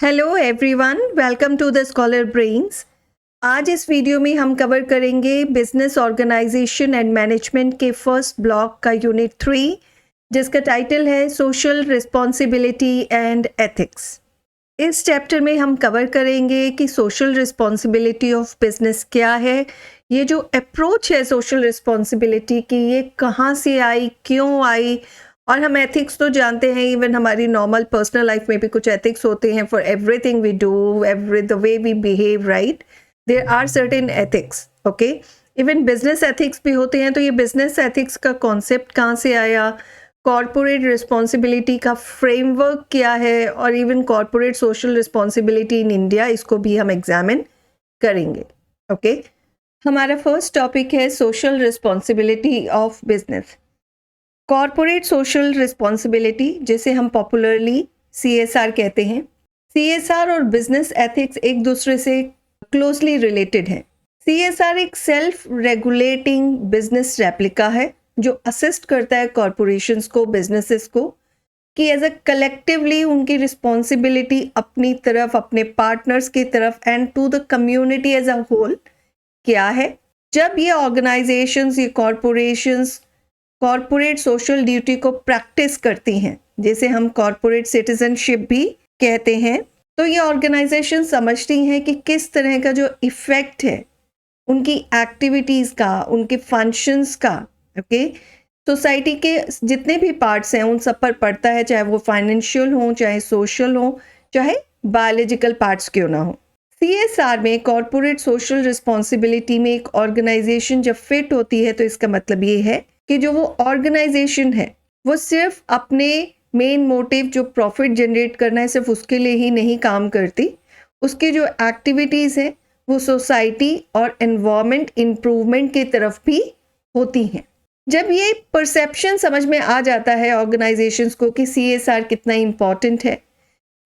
Hello everyone, welcome to the scholar brains. आज इस video में हम कवर करेंगे बिजनेस ऑर्गेनाइजेशन एंड मैनेजमेंट के फर्स्ट ब्लॉक का यूनिट 3, जिसका टाइटल है सोशल रिस्पॉन्सिबिलिटी एंड एथिक्स। इस चैप्टर में हम कवर करेंगे कि सोशल रिस्पॉन्सिबिलिटी ऑफ बिजनेस क्या है, ये जो अप्रोच है सोशल रिस्पॉन्सिबिलिटी की, ये कहाँ से आई, क्यों आई। और हम एथिक्स तो जानते हैं, इवन हमारी नॉर्मल पर्सनल लाइफ में भी कुछ एथिक्स होते हैं for everything we do, every the way we behave, right. There are certain ethics, okay. Even business ethics भी होते हैं। तो ये बिजनेस एथिक्स का कॉन्सेप्ट कहाँ से आया, कॉर्पोरेट रिस्पॉन्सिबिलिटी का फ्रेमवर्क क्या है, और even corporate social responsibility in India, इसको भी हम एग्जामिन करेंगे, ओके। हमारा फर्स्ट टॉपिक है social responsibility of business. Corporate social responsibility, जिसे हम पॉपुलरली CSR कहते हैं। CSR और बिजनेस एथिक्स एक दूसरे से क्लोजली रिलेटेड हैं। CSR एक सेल्फ रेगुलेटिंग बिजनेस रेप्लिका है जो असिस्ट करता है कॉर्पोरेशंस को, बिजनेसेस को, कि एज अ कलेक्टिवली उनकी रिस्पॉन्सिबिलिटी अपनी तरफ, अपने पार्टनर्स की तरफ and to the community as a whole क्या है। जब ये ऑर्गेनाइजेशंस, ये कॉर्पोरेशंस कॉर्पोरेट सोशल ड्यूटी को प्रैक्टिस करती हैं, जिसे हम कॉर्पोरेट सिटीजनशिप भी कहते हैं, तो ये ऑर्गेनाइजेशन समझती हैं कि किस तरह का जो इफ़ेक्ट है उनकी एक्टिविटीज़ का, उनके फंक्शंस का, ओके, सोसाइटी के जितने भी पार्ट्स हैं उन सब पर पड़ता है, चाहे वो फाइनेंशियल हो, चाहे सोशल हो, चाहे बायोलॉजिकल पार्ट्स क्यों ना हो। CSR में, कॉर्पोरेट सोशल रिस्पॉन्सिबिलिटी में, एक ऑर्गेनाइजेशन जब फिट होती है तो इसका मतलब ये है कि जो वो ऑर्गेनाइजेशन है वो सिर्फ अपने मेन मोटिव जो प्रॉफिट जनरेट करना है सिर्फ उसके लिए ही नहीं काम करती। उसकी जो एक्टिविटीज़ हैं वो सोसाइटी और एनवायरनमेंट इम्प्रूवमेंट की तरफ भी होती हैं। जब ये परसेप्शन समझ में आ जाता है ऑर्गेनाइजेशंस को कि CSR कितना इम्पॉर्टेंट है,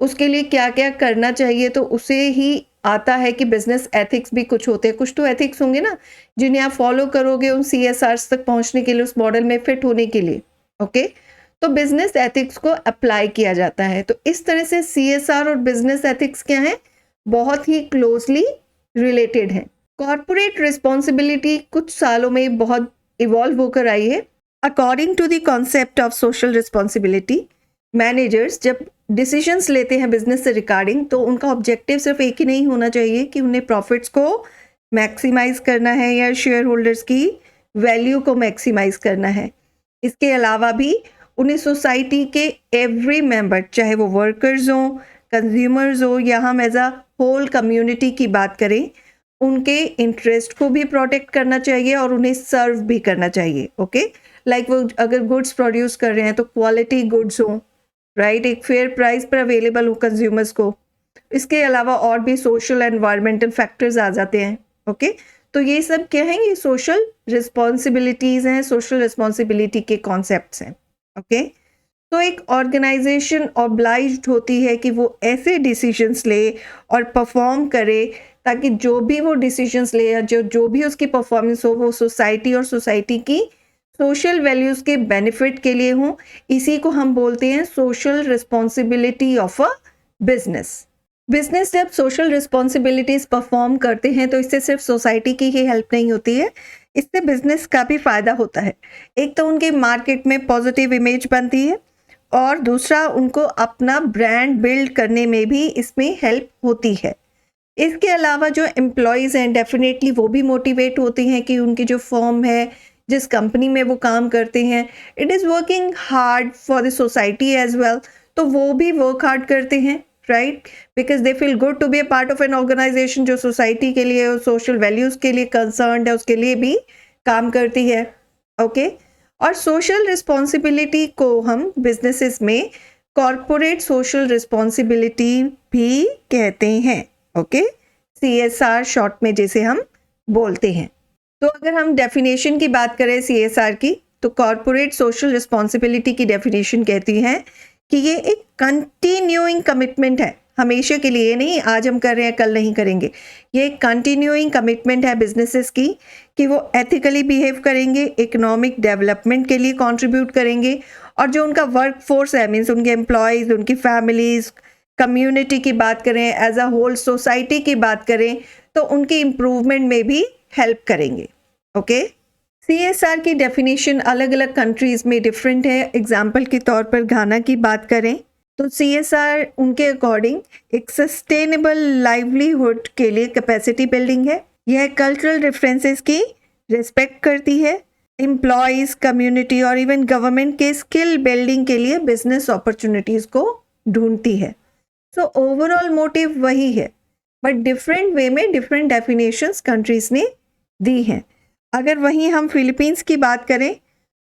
उसके लिए क्या क्या करना चाहिए, तो उसे ही आता है कि बिजनेस एथिक्स भी कुछ होते हैं। कुछ तो एथिक्स होंगे ना जिन्हें आप फॉलो करोगे उन CSR तक पहुंचने के लिए, उस मॉडल में फिट होने के लिए, ओके। तो बिजनेस एथिक्स को अप्लाई किया जाता है। तो इस तरह से CSR और बिजनेस एथिक्स क्या है, बहुत ही क्लोजली रिलेटेड है। कॉर्पोरेट रिस्पॉन्सिबिलिटी कुछ सालों में बहुत इवॉल्व होकर आई है। According to the concept of social responsibility, managers जब डिसीजंस लेते हैं बिजनेस से रिगार्डिंग, तो उनका ऑब्जेक्टिव सिर्फ एक ही नहीं होना चाहिए कि उन्हें प्रॉफिट्स को मैक्सिमाइज करना है या शेयर होल्डर्स की वैल्यू को मैक्सिमाइज करना है। इसके अलावा भी उन्हें सोसाइटी के एवरी मेंबर, चाहे वो वर्कर्स हों, कंज्यूमर्स हो, या हम एज अ होल कम्युनिटी की बात करें, उनके इंटरेस्ट को भी प्रोटेक्ट करना चाहिए और उन्हें सर्व भी करना चाहिए, ओके। लाइक वो अगर गुड्स प्रोड्यूस कर रहे हैं तो क्वालिटी गुड्स हों, राइट, एक फेयर प्राइस पर अवेलेबल हो कंज्यूमर्स को। इसके अलावा और भी सोशल एनवायरमेंटल फैक्टर्स आ जाते हैं, ओके। तो ये सब क्या है, ये सोशल रिस्पॉन्सिबिलिटीज़ हैं, सोशल रिस्पॉन्सिबिलिटी के कॉन्सेप्ट्स हैं, ओके। तो एक ऑर्गेनाइजेशन ऑब्लाइज्ड होती है कि वो ऐसे डिसीजंस ले और परफॉर्म करे ताकि जो भी वो डिसीजंस ले या जो भी उसकी परफॉर्मेंस हो वो सोसाइटी और सोसाइटी की सोशल वैल्यूज़ के बेनिफिट के लिए हों। इसी को हम बोलते हैं social responsibility of a business. Business जब सोशल रिस्पॉन्सिबिलिटीज़ परफॉर्म करते हैं तो इससे सिर्फ सोसाइटी की ही हेल्प नहीं होती है, इससे बिजनेस का भी फ़ायदा होता है। एक तो उनके मार्केट में पॉजिटिव इमेज बनती है, और दूसरा उनको अपना ब्रांड बिल्ड करने में भी इसमें हेल्प होती है। इसके अलावा जो एम्प्लॉयज़ हैं, डेफिनेटली वो भी मोटिवेट होते हैं कि उनकी जो फर्म है, जिस कंपनी में वो काम करते हैं, it is working hard for the society as well, तो वो भी वर्क हार्ड करते हैं, right, because they feel good to be a part of an organisation जो सोसाइटी के लिए और सोशल वैल्यूज़ के लिए कंसर्न्ड है, उसके लिए भी काम करती है, ओके। और सोशल रिस्पॉन्सिबिलिटी को हम बिजनेसेस में कॉर्पोरेट सोशल रिस्पॉन्सिबिलिटी भी कहते हैं, ओके। CSR शॉर्ट में जिसे हम बोलते हैं। तो अगर हम डेफिनेशन की बात करें CSR की, तो कॉर्पोरेट सोशल रिस्पॉन्सिबिलिटी की डेफिनेशन कहती है कि ये एक कंटिन्यूइंग कमिटमेंट है, हमेशा के लिए नहीं, आज हम कर रहे हैं कल नहीं करेंगे। ये एक कंटिन्यूइंग कमिटमेंट है बिजनेसेस की कि वो एथिकली बिहेव करेंगे, इकोनॉमिक डेवलपमेंट के लिए कंट्रीब्यूट करेंगे, और जो उनका वर्क फोर्स है, मीन्स उनके एम्प्लॉयज़, उनकी फैमिलीज़, कम्युनिटी की बात करें, एज अ होल सोसाइटी की बात करें, तो उनकी इम्प्रूवमेंट में भी हेल्प करेंगे। ओके, CSR की डेफिनेशन अलग अलग कंट्रीज में डिफरेंट है। एग्जाम्पल के तौर पर घाना की बात करें तो CSR उनके अकॉर्डिंग एक सस्टेनेबल लाइवलीहुड के लिए कैपेसिटी बिल्डिंग है। यह कल्चरल डिफरेंसेस की रिस्पेक्ट करती है, एम्प्लॉयज, कम्युनिटी और इवन गवर्नमेंट के स्किल बिल्डिंग के लिए बिजनेस अपॉर्चुनिटीज को ढूंढती है। सो ओवरऑल मोटिव वही है, बट डिफरेंट वे में डिफरेंट डेफिनेशंस कंट्रीज ने दी हैं। अगर वहीं हम फिलीपींस की बात करें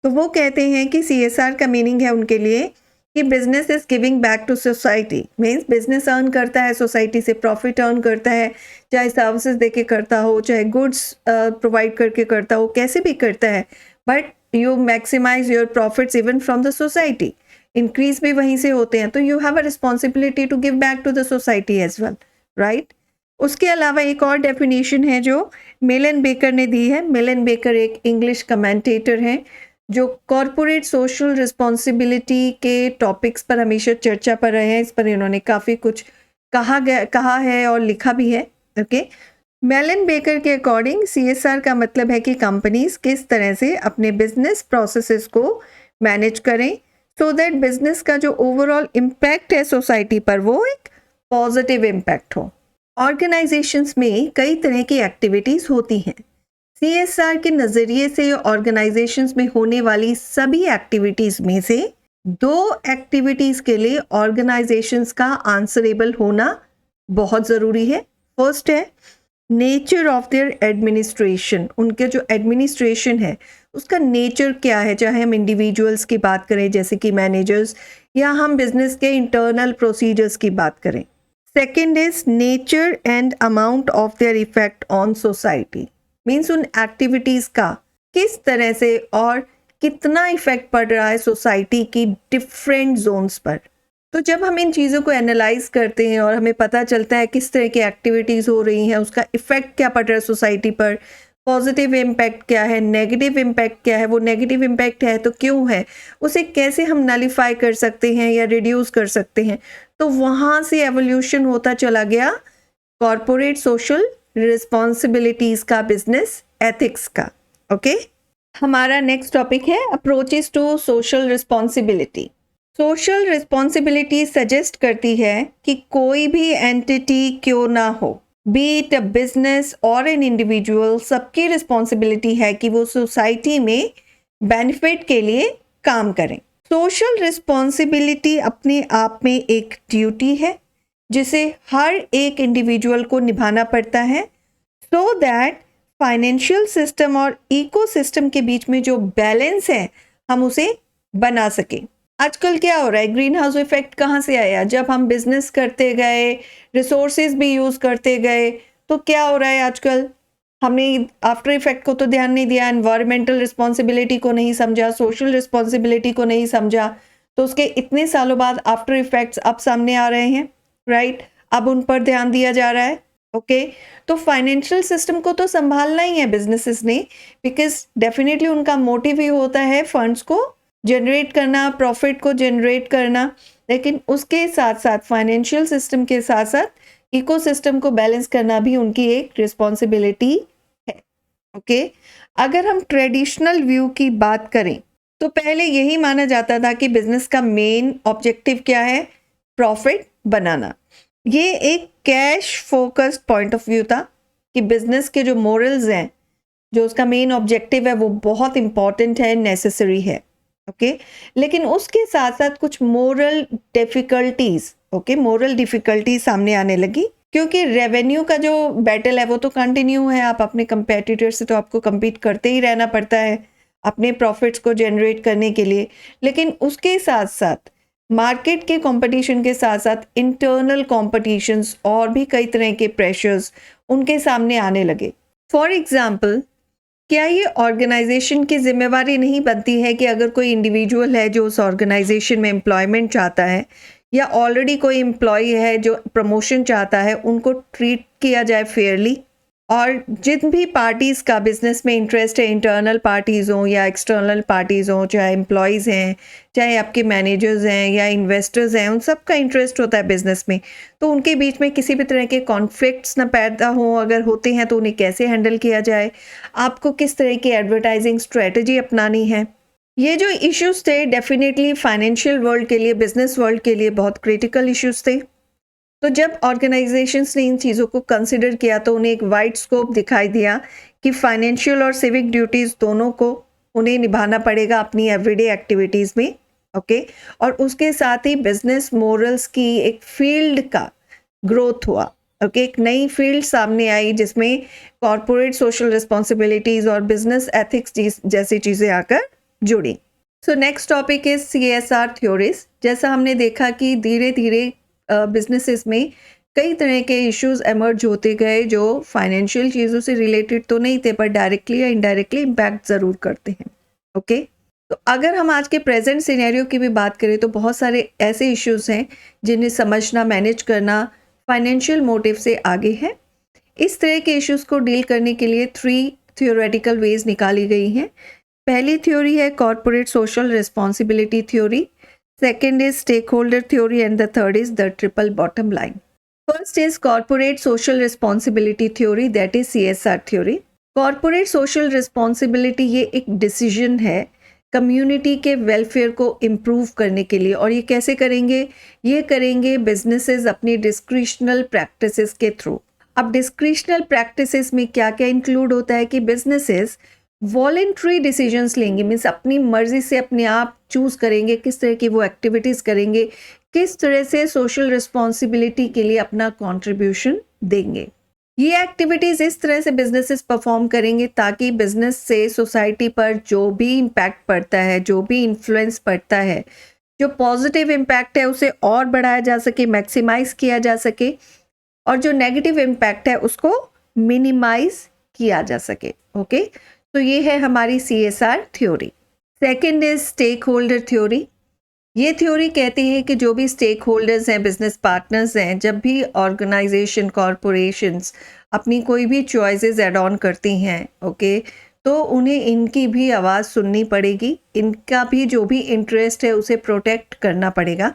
तो वो कहते हैं कि CSR का मीनिंग है उनके लिए कि business is giving back to society. Means business earn करता है, सोसाइटी से प्रॉफिट अर्न करता है, चाहे सर्विसेज देके करता हो, चाहे गुड्स प्रोवाइड करके करता हो, कैसे भी करता है, but you maximise your profits even from the society. Increase भी वहीं से होते हैं, तो you have a responsibility to give back to the society as well, right. उसके अलावा एक और डेफिनेशन है जो मिलन बेकर ने दी है। मिलन बेकर एक इंग्लिश कमेंटेटर हैं जो कॉरपोरेट सोशल रिस्पॉन्सिबिलिटी के टॉपिक्स पर हमेशा चर्चा पर रहे हैं। इस पर इन्होंने काफ़ी कुछ कहा है और लिखा भी है। ओके, मिलन बेकर के अकॉर्डिंग CSR का मतलब है कि कंपनीज किस तरह से अपने बिजनेस प्रोसेसेस को मैनेज करें सो दैट बिजनेस का जो ओवरऑल इम्पैक्ट है सोसाइटी पर वो एक पॉजिटिव इम्पैक्ट हो। ऑर्गेनाइजेशंस में कई तरह की एक्टिविटीज़ होती हैं। CSR के नज़रिए से ऑर्गेनाइजेशंस में होने वाली सभी एक्टिविटीज़ में से 2 एक्टिविटीज़ के लिए ऑर्गेनाइजेशंस का आंसरेबल होना बहुत ज़रूरी है। फर्स्ट है नेचर ऑफ देयर एडमिनिस्ट्रेशन। उनके जो एडमिनिस्ट्रेशन है उसका नेचर क्या है, चाहे हम इंडिविजुअल्स की बात करें जैसे कि मैनेजर्स, या हम बिजनेस के इंटरनल प्रोसीजर्स की बात करें। Second is nature and amount of their effect on society. Means उन एक्टिविटीज़ का किस तरह से और कितना इफेक्ट पड़ रहा है सोसाइटी की डिफरेंट जोन्स पर। तो जब हम इन चीज़ों को एनालाइज करते हैं और हमें पता चलता है किस तरह की एक्टिविटीज़ हो रही हैं, उसका इफेक्ट क्या पड़ रहा है सोसाइटी पर, पॉजिटिव इम्पैक्ट क्या है, नेगेटिव इम्पैक्ट क्या है, वो नेगेटिव इम्पैक्ट है तो क्यों है, उसे कैसे हम नलीफाई कर सकते हैं या रिड्यूस कर सकते हैं, तो वहाँ से एवोल्यूशन होता चला गया कॉरपोरेट सोशल रिस्पॉन्सिबिलिटीज़ का, बिजनेस एथिक्स का। ओके, हमारा नेक्स्ट टॉपिक है approaches to social responsibility. Social responsibility suggest करती है कि कोई भी एंटिटी क्यों ना हो, बी इट अ बिजनेस और एन इंडिविजुअल, सबकी रिस्पॉन्सिबिलिटी है कि वो सोसाइटी में बेनिफिट के लिए काम करें। सोशल रिस्पॉन्सिबिलिटी अपने आप में एक ड्यूटी है जिसे हर एक इंडिविजुअल को निभाना पड़ता है सो दैट फाइनेंशियल सिस्टम और इकोसिस्टम के बीच में जो बैलेंस है हम उसे बना सकें। आजकल क्या हो रहा है, ग्रीन हाउस इफेक्ट कहाँ से आया, जब हम बिजनेस करते गए, रिसोर्सेज भी यूज़ करते गए, तो क्या हो रहा है आजकल, हमने आफ्टर इफेक्ट को तो ध्यान नहीं दिया, एनवायरमेंटल रिस्पॉन्सिबिलिटी को नहीं समझा, सोशल रिस्पॉन्सिबिलिटी को नहीं समझा, तो उसके इतने सालों बाद आफ्टर इफेक्ट्स अब सामने आ रहे हैं, राइट। अब उन पर ध्यान दिया जा रहा है। ओके, तो फाइनेंशियल सिस्टम को तो संभालना ही है बिजनेसेस ने, बिकॉज डेफिनेटली उनका मोटिव ही होता है फंड्स को जनरेट करना, प्रॉफिट को जनरेट करना, लेकिन उसके साथ साथ फाइनेंशियल सिस्टम के साथ साथ इकोसिस्टम को बैलेंस करना भी उनकी एक रिस्पॉन्सिबिलिटी है। ओके, अगर हम ट्रेडिशनल व्यू की बात करें तो पहले यही माना जाता था कि बिजनेस का मेन ऑब्जेक्टिव क्या है, प्रॉफिट बनाना। ये एक cash focused point of view था कि बिजनेस के जो मोरल्स हैं, जो उसका मेन ऑब्जेक्टिव है, वो बहुत इंपॉर्टेंट है, नेसेसरी है। ओके, लेकिन उसके साथ साथ कुछ मोरल डिफिकल्टीज सामने आने लगी, क्योंकि रेवेन्यू का जो बैटल है वो तो कंटिन्यू है। आप अपने कंपेटिटर से तो आपको compete करते ही रहना पड़ता है अपने प्रॉफिट्स को जनरेट करने के लिए, लेकिन उसके साथ साथ मार्केट के कंपटीशन के साथ साथ इंटरनल कॉम्पिटिशन्स और भी कई तरह के प्रेशर्स उनके सामने आने लगे। फॉर एग्जाम्पल, क्या ये ऑर्गेनाइजेशन की जिम्मेवारी नहीं बनती है कि अगर कोई इंडिविजुअल है जो उस ऑर्गेनाइजेशन में एम्प्लॉयमेंट चाहता है, या ऑलरेडी कोई एम्प्लॉय है जो प्रमोशन चाहता है, उनको ट्रीट किया जाए फेयरली और जिन भी पार्टीज़ का बिजनेस में इंटरेस्ट है, इंटरनल पार्टीज़ हों या एक्सटर्नल पार्टीज़ हों, चाहे एम्प्लॉयज़ हैं, चाहे आपके मैनेजर्स हैं या इन्वेस्टर्स हैं, उन सब का इंटरेस्ट होता है बिजनेस में। तो उनके बीच में किसी भी तरह के कॉन्फ्लिक्ट्स ना पैदा हों, अगर होते हैं तो उन्हें कैसे हैंडल किया जाए, आपको किस तरह की एडवर्टाइजिंग स्ट्रेटजी अपनानी है। ये जो इश्यूज़ थे डेफिनेटली फाइनेंशियल वर्ल्ड के लिए, बिजनेस वर्ल्ड के लिए बहुत क्रिटिकल इश्यूज़ थे। तो जब ऑर्गेनाइजेशंस ने इन चीज़ों को कंसिडर किया तो उन्हें एक वाइड स्कोप दिखाई दिया कि फाइनेंशियल और सिविक ड्यूटीज़ दोनों को उन्हें निभाना पड़ेगा अपनी एवरीडे एक्टिविटीज़ में, ओके। और उसके साथ ही बिजनेस मोरल्स की एक फील्ड का ग्रोथ हुआ, ओके। एक नई फील्ड सामने आई जिसमें कॉरपोरेट सोशल रिस्पॉन्सिबिलिटीज़ और बिजनेस एथिक्स जैसी चीज़ें आकर जुड़ी। So next topic is CSR theories. जैसा हमने देखा कि धीरे धीरे बिजनेसेस में कई तरह के इश्यूज एमर्ज होते गए जो फाइनेंशियल चीज़ों से रिलेटेड तो नहीं थे पर डायरेक्टली या इनडायरेक्टली इम्पैक्ट ज़रूर करते हैं, ओके। तो अगर हम आज के प्रेजेंट सिनेरियो की भी बात करें तो बहुत सारे ऐसे इश्यूज हैं जिन्हें समझना, मैनेज करना फाइनेंशियल मोटिव से आगे है। इस तरह के इश्यूज को डील करने के लिए 3 थियोरेटिकल वेज निकाली गई हैं। पहली थ्योरी है corporate social responsibility theory, second is stakeholder theory, and the third is the triple bottom line. First is corporate social responsibility theory, that is CSR theory. Corporate social responsibility ये एक decision है community के welfare को improve करने के लिए। और ये कैसे करेंगे? ये करेंगे बिजनेसेस अपनी डिस्क्रिशनल प्रैक्टिसेस के थ्रू। अब डिस्क्रिशनल प्रैक्टिसेस में क्या क्या इंक्लूड होता है कि बिजनेसेस वॉलेंट्री डिसीजंस लेंगे, मीन्स अपनी मर्जी से अपने आप चूज करेंगे किस तरह की वो एक्टिविटीज़ करेंगे, किस तरह से सोशल रिस्पॉन्सिबिलिटी के लिए अपना कंट्रीब्यूशन देंगे। ये एक्टिविटीज़ इस तरह से बिजनेसेस परफॉर्म करेंगे ताकि बिजनेस से सोसाइटी पर जो भी इम्पैक्ट पड़ता है, जो भी इन्फ्लुएंस पड़ता है, जो पॉजिटिव इम्पैक्ट है उसे और बढ़ाया जा सके, मैक्सिमाइज किया जा सके, और जो नेगेटिव इम्पैक्ट है उसको मिनिमाइज किया जा सके, ओके। तो ये है हमारी CSR theory. Second is stakeholder theory. ये थ्योरी कहती है कि जो भी स्टेक होल्डर्स हैं, बिजनेस पार्टनर्स हैं, जब भी ऑर्गेनाइजेशन, कॉरपोरेशंस अपनी कोई भी चॉइसेस एड ऑन करती हैं, ओके, तो उन्हें इनकी भी आवाज़ सुननी पड़ेगी, इनका भी जो भी इंटरेस्ट है उसे प्रोटेक्ट करना पड़ेगा।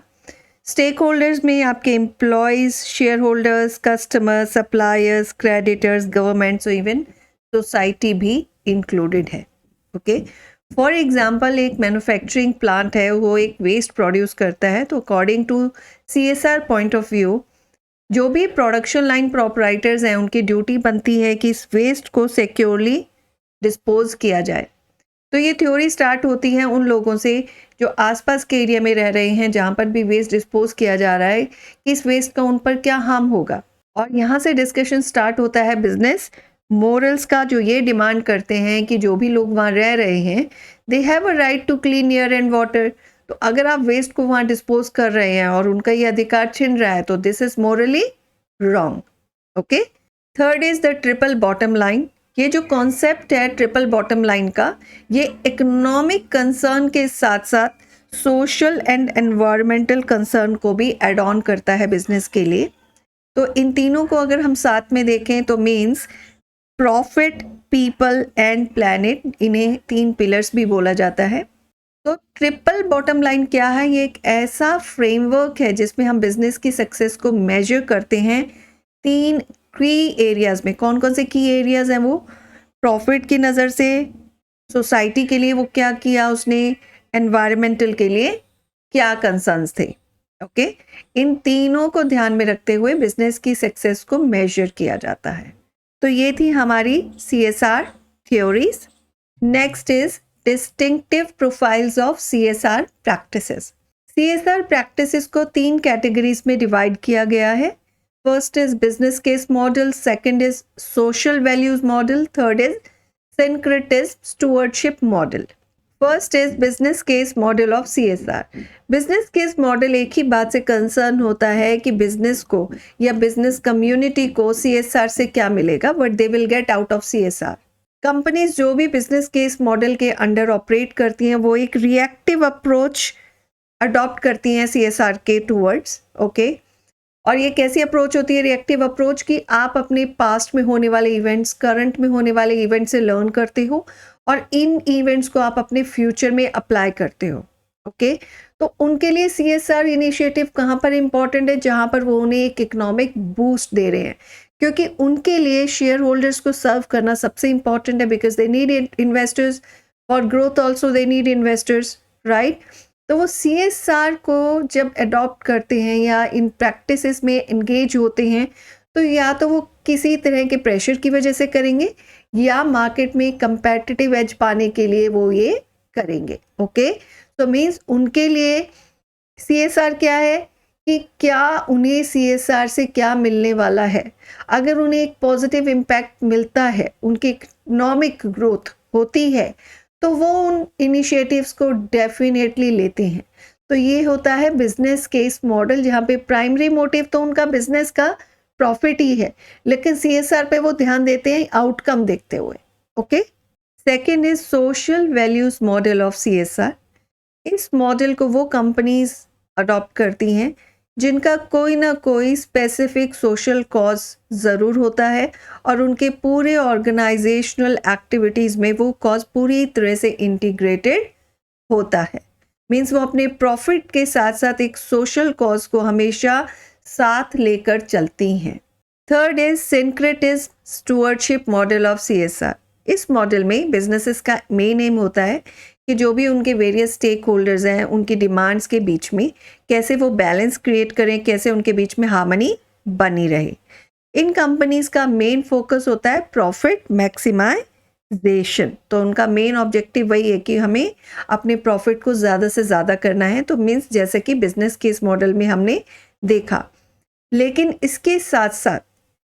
स्टेक होल्डर्स में आपके employees, shareholders, customers, suppliers, creditors, governments, even society भी इंक्लूडेड है, ओके। फॉर एग्जाम्पल एक मैन्युफैक्चरिंग प्लांट है, वो एक वेस्ट प्रोड्यूस करता है, तो according to CSR point of view जो भी प्रोडक्शन लाइन प्रोपराइटर्स हैं उनकी ड्यूटी बनती है कि इस वेस्ट को सिक्योरली डिस्पोज किया जाए। तो ये थ्योरी स्टार्ट होती है उन लोगों से जो आसपास के एरिया में रह रहे हैं जहाँ पर भी वेस्ट डिस्पोज किया जा रहा है कि इस वेस्ट का उन पर क्या हार्म होगा। और यहाँ से डिस्कशन स्टार्ट होता है बिजनेस मोरल्स का, जो ये डिमांड करते हैं कि जो भी लोग वहाँ रह रहे हैं they have a right to clean air and water. तो अगर आप वेस्ट को वहाँ डिस्पोज कर रहे हैं और उनका ये अधिकार छिन रहा है तो this is Morli wrong, okay. Third is the triple bottom line. ये जो कॉन्सेप्ट है ट्रिपल बॉटम लाइन का, ये इकोनॉमिक कंसर्न के साथ साथ सोशल एंड एनवायरमेंटल कंसर्न को भी एड ऑन करता है बिजनेस के लिए। तो इन तीनों को अगर हम साथ में देखें तो means profit, people and planet, इन्हें 3 पिलर्स भी बोला जाता है। तो ट्रिपल बॉटम लाइन क्या है? ये एक ऐसा फ्रेमवर्क है जिसमें हम बिजनेस की सक्सेस को मेजर करते हैं 3 की एरियाज में। कौन कौन से की एरियाज हैं वो? प्रॉफिट की नज़र से, सोसाइटी के लिए वो क्या किया उसने, एनवायरमेंटल के लिए क्या कंसर्न्स थे, ओके। इन तीनों को ध्यान में रखते हुए बिजनेस की सक्सेस को मेजर किया जाता है। तो ये थी हमारी CSR theories. Next is distinctive profiles of CSR practices. CSR practices को 3 कैटेगरीज में डिवाइड किया गया है। First is business case model, second is social values model, third is syncretist stewardship model. First is business case model of CSR। Business case model एक ही बात से concern होता है कि बिजनेस को या बिजनेस कम्युनिटी को CSR से क्या मिलेगा, what they will get out of CSR। Companies जो भी बिजनेस केस मॉडल के अंडर ऑपरेट करती हैं वो एक रिएक्टिव अप्रोच अडॉप्ट करती हैं CSR के टूवर्ड्स, ओके। और ये कैसी अप्रोच होती है, रिएक्टिव अप्रोच, कि आप अपने पास्ट में होने वाले इवेंट्स, करंट में होने वाले इवेंट से लर्न करते हो और इन इवेंट्स को आप अपने फ्यूचर में अप्लाई करते हो। ओके, तो उनके लिए सीएसआर इनिशिएटिव कहाँ पर इम्पॉर्टेंट है, जहाँ पर वो उन्हें एक इकोनॉमिक बूस्ट दे रहे हैं, क्योंकि उनके लिए शेयर होल्डर्स को सर्व करना सबसे इम्पॉर्टेंट है, because they need investors for growth, also they need investors, right. तो वो सीएसआर को जब अडॉप्ट करते हैं या इन प्रैक्टिसेस में एंगेज होते हैं, तो या तो वो किसी तरह के प्रेशर की वजह से करेंगे या मार्केट में कंपेटिटिव एज पाने के लिए वो ये करेंगे। ओके, तो मीन्स उनके लिए सीएसआर क्या है कि क्या उन्हें सीएसआर से क्या मिलने वाला है। अगर उन्हें एक पॉजिटिव इम्पैक्ट मिलता है, उनकी इकोनॉमिक ग्रोथ होती है, तो वो उन इनिशिएटिव्स को डेफिनेटली लेते हैं। तो ये होता है बिजनेस केस मॉडल, जहाँ पे प्राइमरी मोटिव तो उनका बिजनेस का प्रॉफिट ही है, लेकिन सीएसआर पे वो ध्यान देते हैं आउटकम देखते हुए। Okay, second is social values model of CSR. इस मॉडल को वो कंपनीज अडॉप्ट करती हैं जिनका कोई ना कोई स्पेसिफिक सोशल कॉज ज़रूर होता है और उनके पूरे ऑर्गेनाइजेशनल एक्टिविटीज़ में वो कॉज पूरी तरह से इंटीग्रेटेड होता है। मीन्स वो अपने प्रॉफिट के साथ साथ एक सोशल कॉज को हमेशा साथ लेकर चलती हैं। Third is syncretism stewardship model of CSR. इस मॉडल में बिजनेसेस का मेन एम होता है कि जो भी उनके वेरियस स्टेक होल्डर्स हैं, उनकी डिमांड्स के बीच में कैसे वो बैलेंस क्रिएट करें, कैसे उनके बीच में हार्मनी बनी रहे। इन कंपनीज का मेन फोकस होता है प्रॉफिट मैक्सिमाइजेशन। तो उनका मेन ऑब्जेक्टिव वही है कि हमें अपने प्रॉफिट को ज़्यादा से ज़्यादा करना है। तो मीन्स जैसे कि बिजनेस केस मॉडल में हमने देखा, लेकिन इसके साथ साथ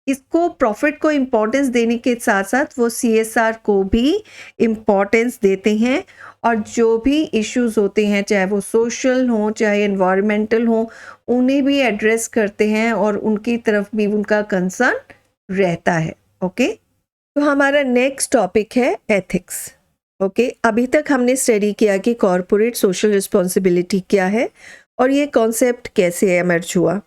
इसको प्रॉफिट को इम्पोर्टेंस देने के साथ साथ वो सीएसआर को भी इम्पोर्टेंस देते हैं और जो भी इश्यूज होते हैं, चाहे वो सोशल हो चाहे एनवायरमेंटल हो, उन्हें भी एड्रेस करते हैं और उनकी तरफ भी उनका कंसर्न रहता है। ओके, तो हमारा नेक्स्ट टॉपिक है एथिक्स। ओके, अभी तक हमने स्टडी किया कि कॉरपोरेट सोशल रिस्पॉन्सिबिलिटी क्या है और ये कॉन्सेप्ट कैसे एमर्ज हुआ।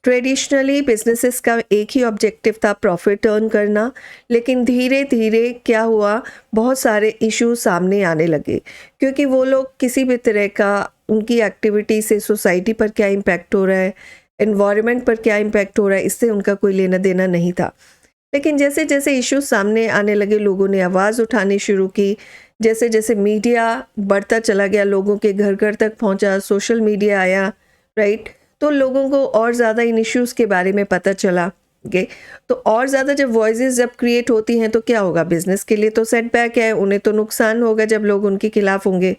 ट्रेडिशनली बिजनेसेस का एक ही ऑब्जेक्टिव था, प्रॉफिट अर्न करना, लेकिन धीरे धीरे क्या हुआ, बहुत सारे इश्यूज सामने आने लगे, क्योंकि वो लोग किसी भी तरह का उनकी एक्टिविटी से सोसाइटी पर क्या इम्पैक्ट हो रहा है, एनवायरनमेंट पर क्या इम्पैक्ट हो रहा है, इससे उनका कोई लेना देना नहीं था। लेकिन जैसे जैसे इश्यूज सामने आने लगे, लोगों ने आवाज़ उठानी शुरू की, जैसे जैसे मीडिया बढ़ता चला गया, लोगों के घर घर तक पहुंचा, सोशल मीडिया आया, राइट, तो लोगों को और ज़्यादा इन इश्यूज़ के बारे में पता चला। ओके, तो और ज़्यादा जब वॉइसेस जब क्रिएट होती हैं तो क्या होगा, बिजनेस के लिए तो सेटबैक है, उन्हें तो नुकसान होगा जब लोग उनके खिलाफ होंगे,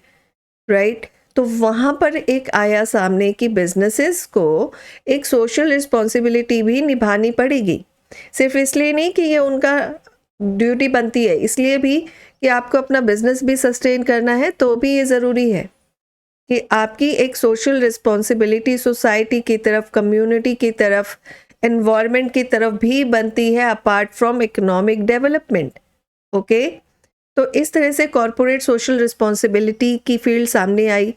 राइट। तो वहाँ पर एक आया सामने कि बिजनेसेस को एक सोशल रिस्पॉन्सिबिलिटी भी निभानी पड़ेगी, सिर्फ इसलिए नहीं कि ये उनका ड्यूटी बनती है, इसलिए भी कि आपको अपना बिजनेस भी सस्टेन करना है, तो भी ये ज़रूरी है कि आपकी एक सोशल रिस्पॉन्सिबिलिटी सोसाइटी की तरफ, कम्युनिटी की तरफ, एनवायरनमेंट की तरफ भी बनती है, apart from economic development. Okay, तो इस तरह से कॉरपोरेट सोशल रिस्पॉन्सिबिलिटी की फील्ड सामने आई।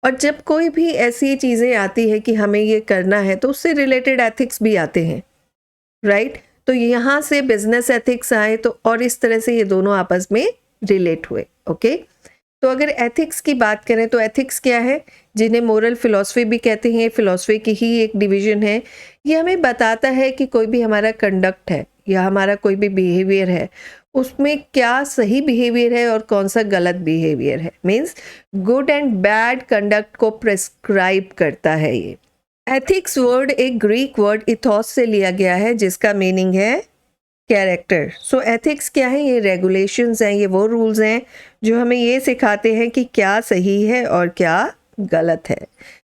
और जब कोई भी ऐसी चीज़ें आती है कि हमें ये करना है, तो उससे रिलेटेड एथिक्स भी आते हैं, राइट। तो यहाँ से बिजनेस एथिक्स आए, तो और इस तरह से ये दोनों आपस में रिलेट हुए। ओके, तो अगर एथिक्स की बात करें तो एथिक्स क्या है, जिन्हें मोरल फिलॉसफी भी कहते हैं, फिलॉसफी की ही एक डिवीजन है। ये हमें बताता है कि कोई भी हमारा कंडक्ट है या हमारा कोई भी बिहेवियर है, उसमें क्या सही बिहेवियर है और कौन सा गलत बिहेवियर है। Means good and bad conduct को प्रेस्क्राइब करता है ये। एथिक्स वर्ड एक ग्रीक वर्ड इथॉस से लिया गया है, जिसका मीनिंग है कैरेक्टर। सो एथिक्स क्या है, ये रेगुलेशंस हैं, ये वो रूल्स हैं जो हमें ये सिखाते हैं कि क्या सही है और क्या गलत है।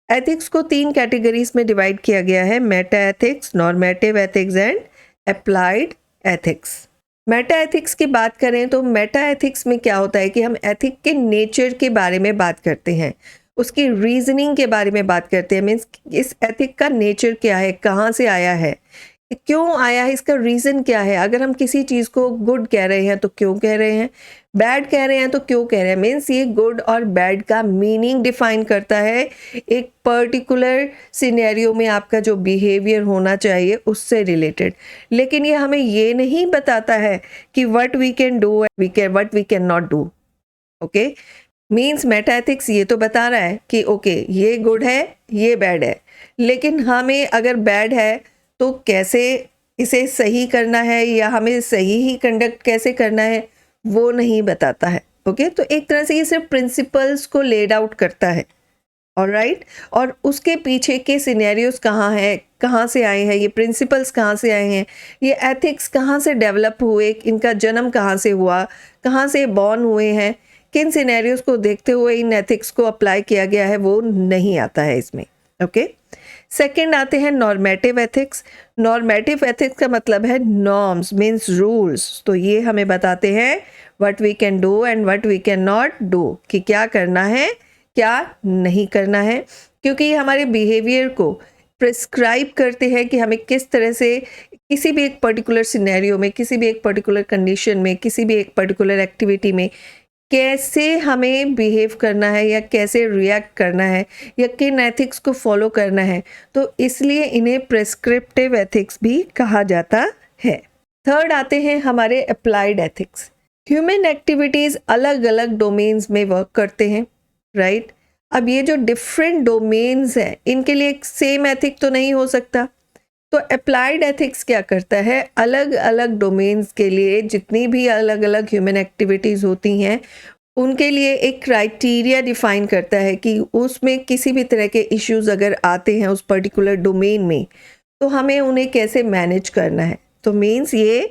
एथिक्स को 3 कैटेगरीज में डिवाइड किया गया है, Meta ethics, normative ethics and applied ethics. Meta ethics की बात करें तो मेटा एथिक्स में क्या होता है कि हम एथिक के नेचर के बारे में बात करते हैं, उसकी रीजनिंग के बारे में बात करते हैं। मीन्स इस एथिक का नेचर क्या है, कहाँ से आया है, क्यों आया है, इसका रीज़न क्या है। अगर हम किसी चीज़ को गुड कह रहे हैं तो क्यों कह रहे हैं, बैड कह रहे हैं तो क्यों कह रहे हैं। मीन्स ये गुड और बैड का मीनिंग डिफाइन करता है एक पर्टिकुलर सिनेरियो में आपका जो बिहेवियर होना चाहिए उससे रिलेटेड। लेकिन ये हमें ये नहीं बताता है कि what we can do what we can not do. Okay, means metaethics ये तो बता रहा है कि ओके ये गुड है ये बैड है, लेकिन हमें अगर बैड है तो कैसे इसे सही करना है या हमें सही ही कंडक्ट कैसे करना है वो नहीं बताता है। ओके, तो एक तरह से ये सिर्फ प्रिंसिपल्स को लेड आउट करता है। ऑलराइट, और उसके पीछे के सिनेरियोज कहाँ है, कहाँ से आए हैं ये प्रिंसिपल्स, कहाँ से आए हैं ये एथिक्स, कहाँ से डेवलप हुए, इनका जन्म कहाँ से हुआ, कहाँ से बॉर्न हुए हैं, किन सिनेरियोज को देखते हुए इन एथिक्स को अप्लाई किया गया है, वो नहीं आता है इसमें। ओके, सेकंड आते हैं नॉर्मेटिव एथिक्स। नॉर्मेटिव एथिक्स का मतलब है नॉर्म्स, मीन्स रूल्स। तो ये हमें बताते हैं what we can do and what we can not do, कि क्या करना है क्या नहीं करना है, क्योंकि ये हमारे बिहेवियर को प्रिस्क्राइब करते हैं कि हमें किस तरह से किसी भी एक पर्टिकुलर सिनेरियो में, किसी भी एक पर्टिकुलर कंडीशन में, किसी भी एक पर्टिकुलर एक्टिविटी में कैसे हमें बिहेव करना है या कैसे रिएक्ट करना है या किन एथिक्स को फॉलो करना है। तो इसलिए इन्हें प्रिस्क्रिप्टिव एथिक्स भी कहा जाता है। थर्ड आते हैं हमारे अप्लाइड एथिक्स। ह्यूमन एक्टिविटीज़ अलग अलग डोमेन्स में वर्क करते हैं, राइट। अब ये जो डिफरेंट डोमेन्स हैं इनके लिए एक सेम एथिक तो नहीं हो सकता। तो अप्लाइड एथिक्स क्या करता है, अलग अलग डोमेन्स के लिए जितनी भी अलग अलग ह्यूमन एक्टिविटीज़ होती हैं उनके लिए एक क्राइटेरिया डिफाइन करता है कि उसमें किसी भी तरह के इश्यूज अगर आते हैं उस पर्टिकुलर डोमेन में तो हमें उन्हें कैसे मैनेज करना है। तो मीन्स ये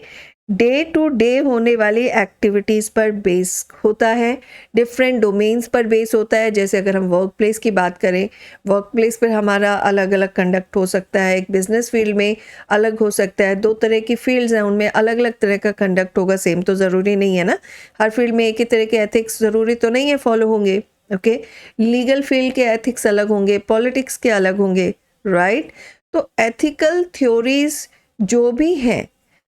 डे टू डे होने वाली एक्टिविटीज़ पर बेस होता है, डिफरेंट डोमेन्स पर बेस होता है। जैसे अगर हम वर्क प्लेस की बात करें, वर्क प्लेस पर हमारा अलग अलग कंडक्ट हो सकता है, एक बिजनेस फील्ड में अलग हो सकता है। दो तरह की फील्ड्स हैं, उनमें अलग अलग तरह का कंडक्ट होगा, सेम तो ज़रूरी नहीं है ना। हर फील्ड में एक ही तरह के एथिक्स ज़रूरी तो नहीं है फॉलो होंगे। ओके, लीगल फील्ड के एथिक्स अलग होंगे, पॉलिटिक्स के अलग होंगे, राइट। तो एथिकल थ्योरीज जो भी हैं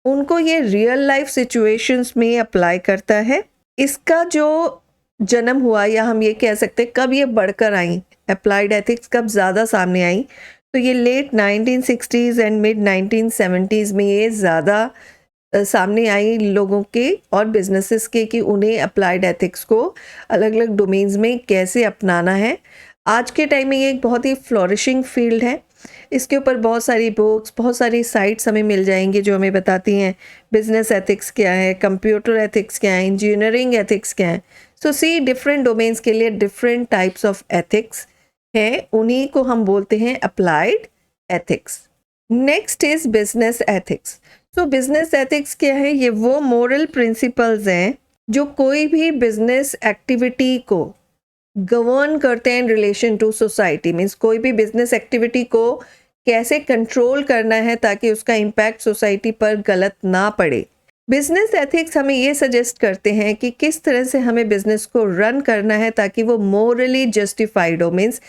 उनको ये रियल लाइफ सिचुएशंस में अप्लाई करता है। इसका जो जन्म हुआ या हम ये कह सकते हैं कब ये बढ़कर आई, अप्लाइड एथिक्स कब ज़्यादा सामने आई, तो ये late 1960s and mid 1970s में ये ज़्यादा सामने आई लोगों के और बिजनेसेस के कि उन्हें अप्लाइड एथिक्स को अलग अलग डोमेन्स में कैसे अपनाना है। आज के टाइम में ये एक बहुत ही फ्लोरिशिंग फील्ड है। इसके ऊपर बहुत सारी बुक्स, बहुत सारी साइट्स हमें मिल जाएंगी जो हमें बताती हैं बिजनेस एथिक्स क्या है, कंप्यूटर एथिक्स क्या है, इंजीनियरिंग एथिक्स क्या है। सो सी डिफरेंट डोमेन्स के लिए डिफरेंट टाइप्स ऑफ एथिक्स हैं, उन्हीं को हम बोलते हैं applied ethics. Next is business ethics. So business ethics क्या है, ये वो मोरल प्रिंसिपल्स हैं जो कोई भी बिजनेस एक्टिविटी को गवर्न करते हैं in relation to society. Means कोई भी बिजनेस एक्टिविटी को कैसे कंट्रोल करना है ताकि उसका इम्पैक्ट सोसाइटी पर गलत ना पड़े। बिजनेस एथिक्स हमें ये सजेस्ट करते हैं कि किस तरह से हमें बिजनेस को रन करना है ताकि वो मोरली जस्टिफाइड हो। मीन्स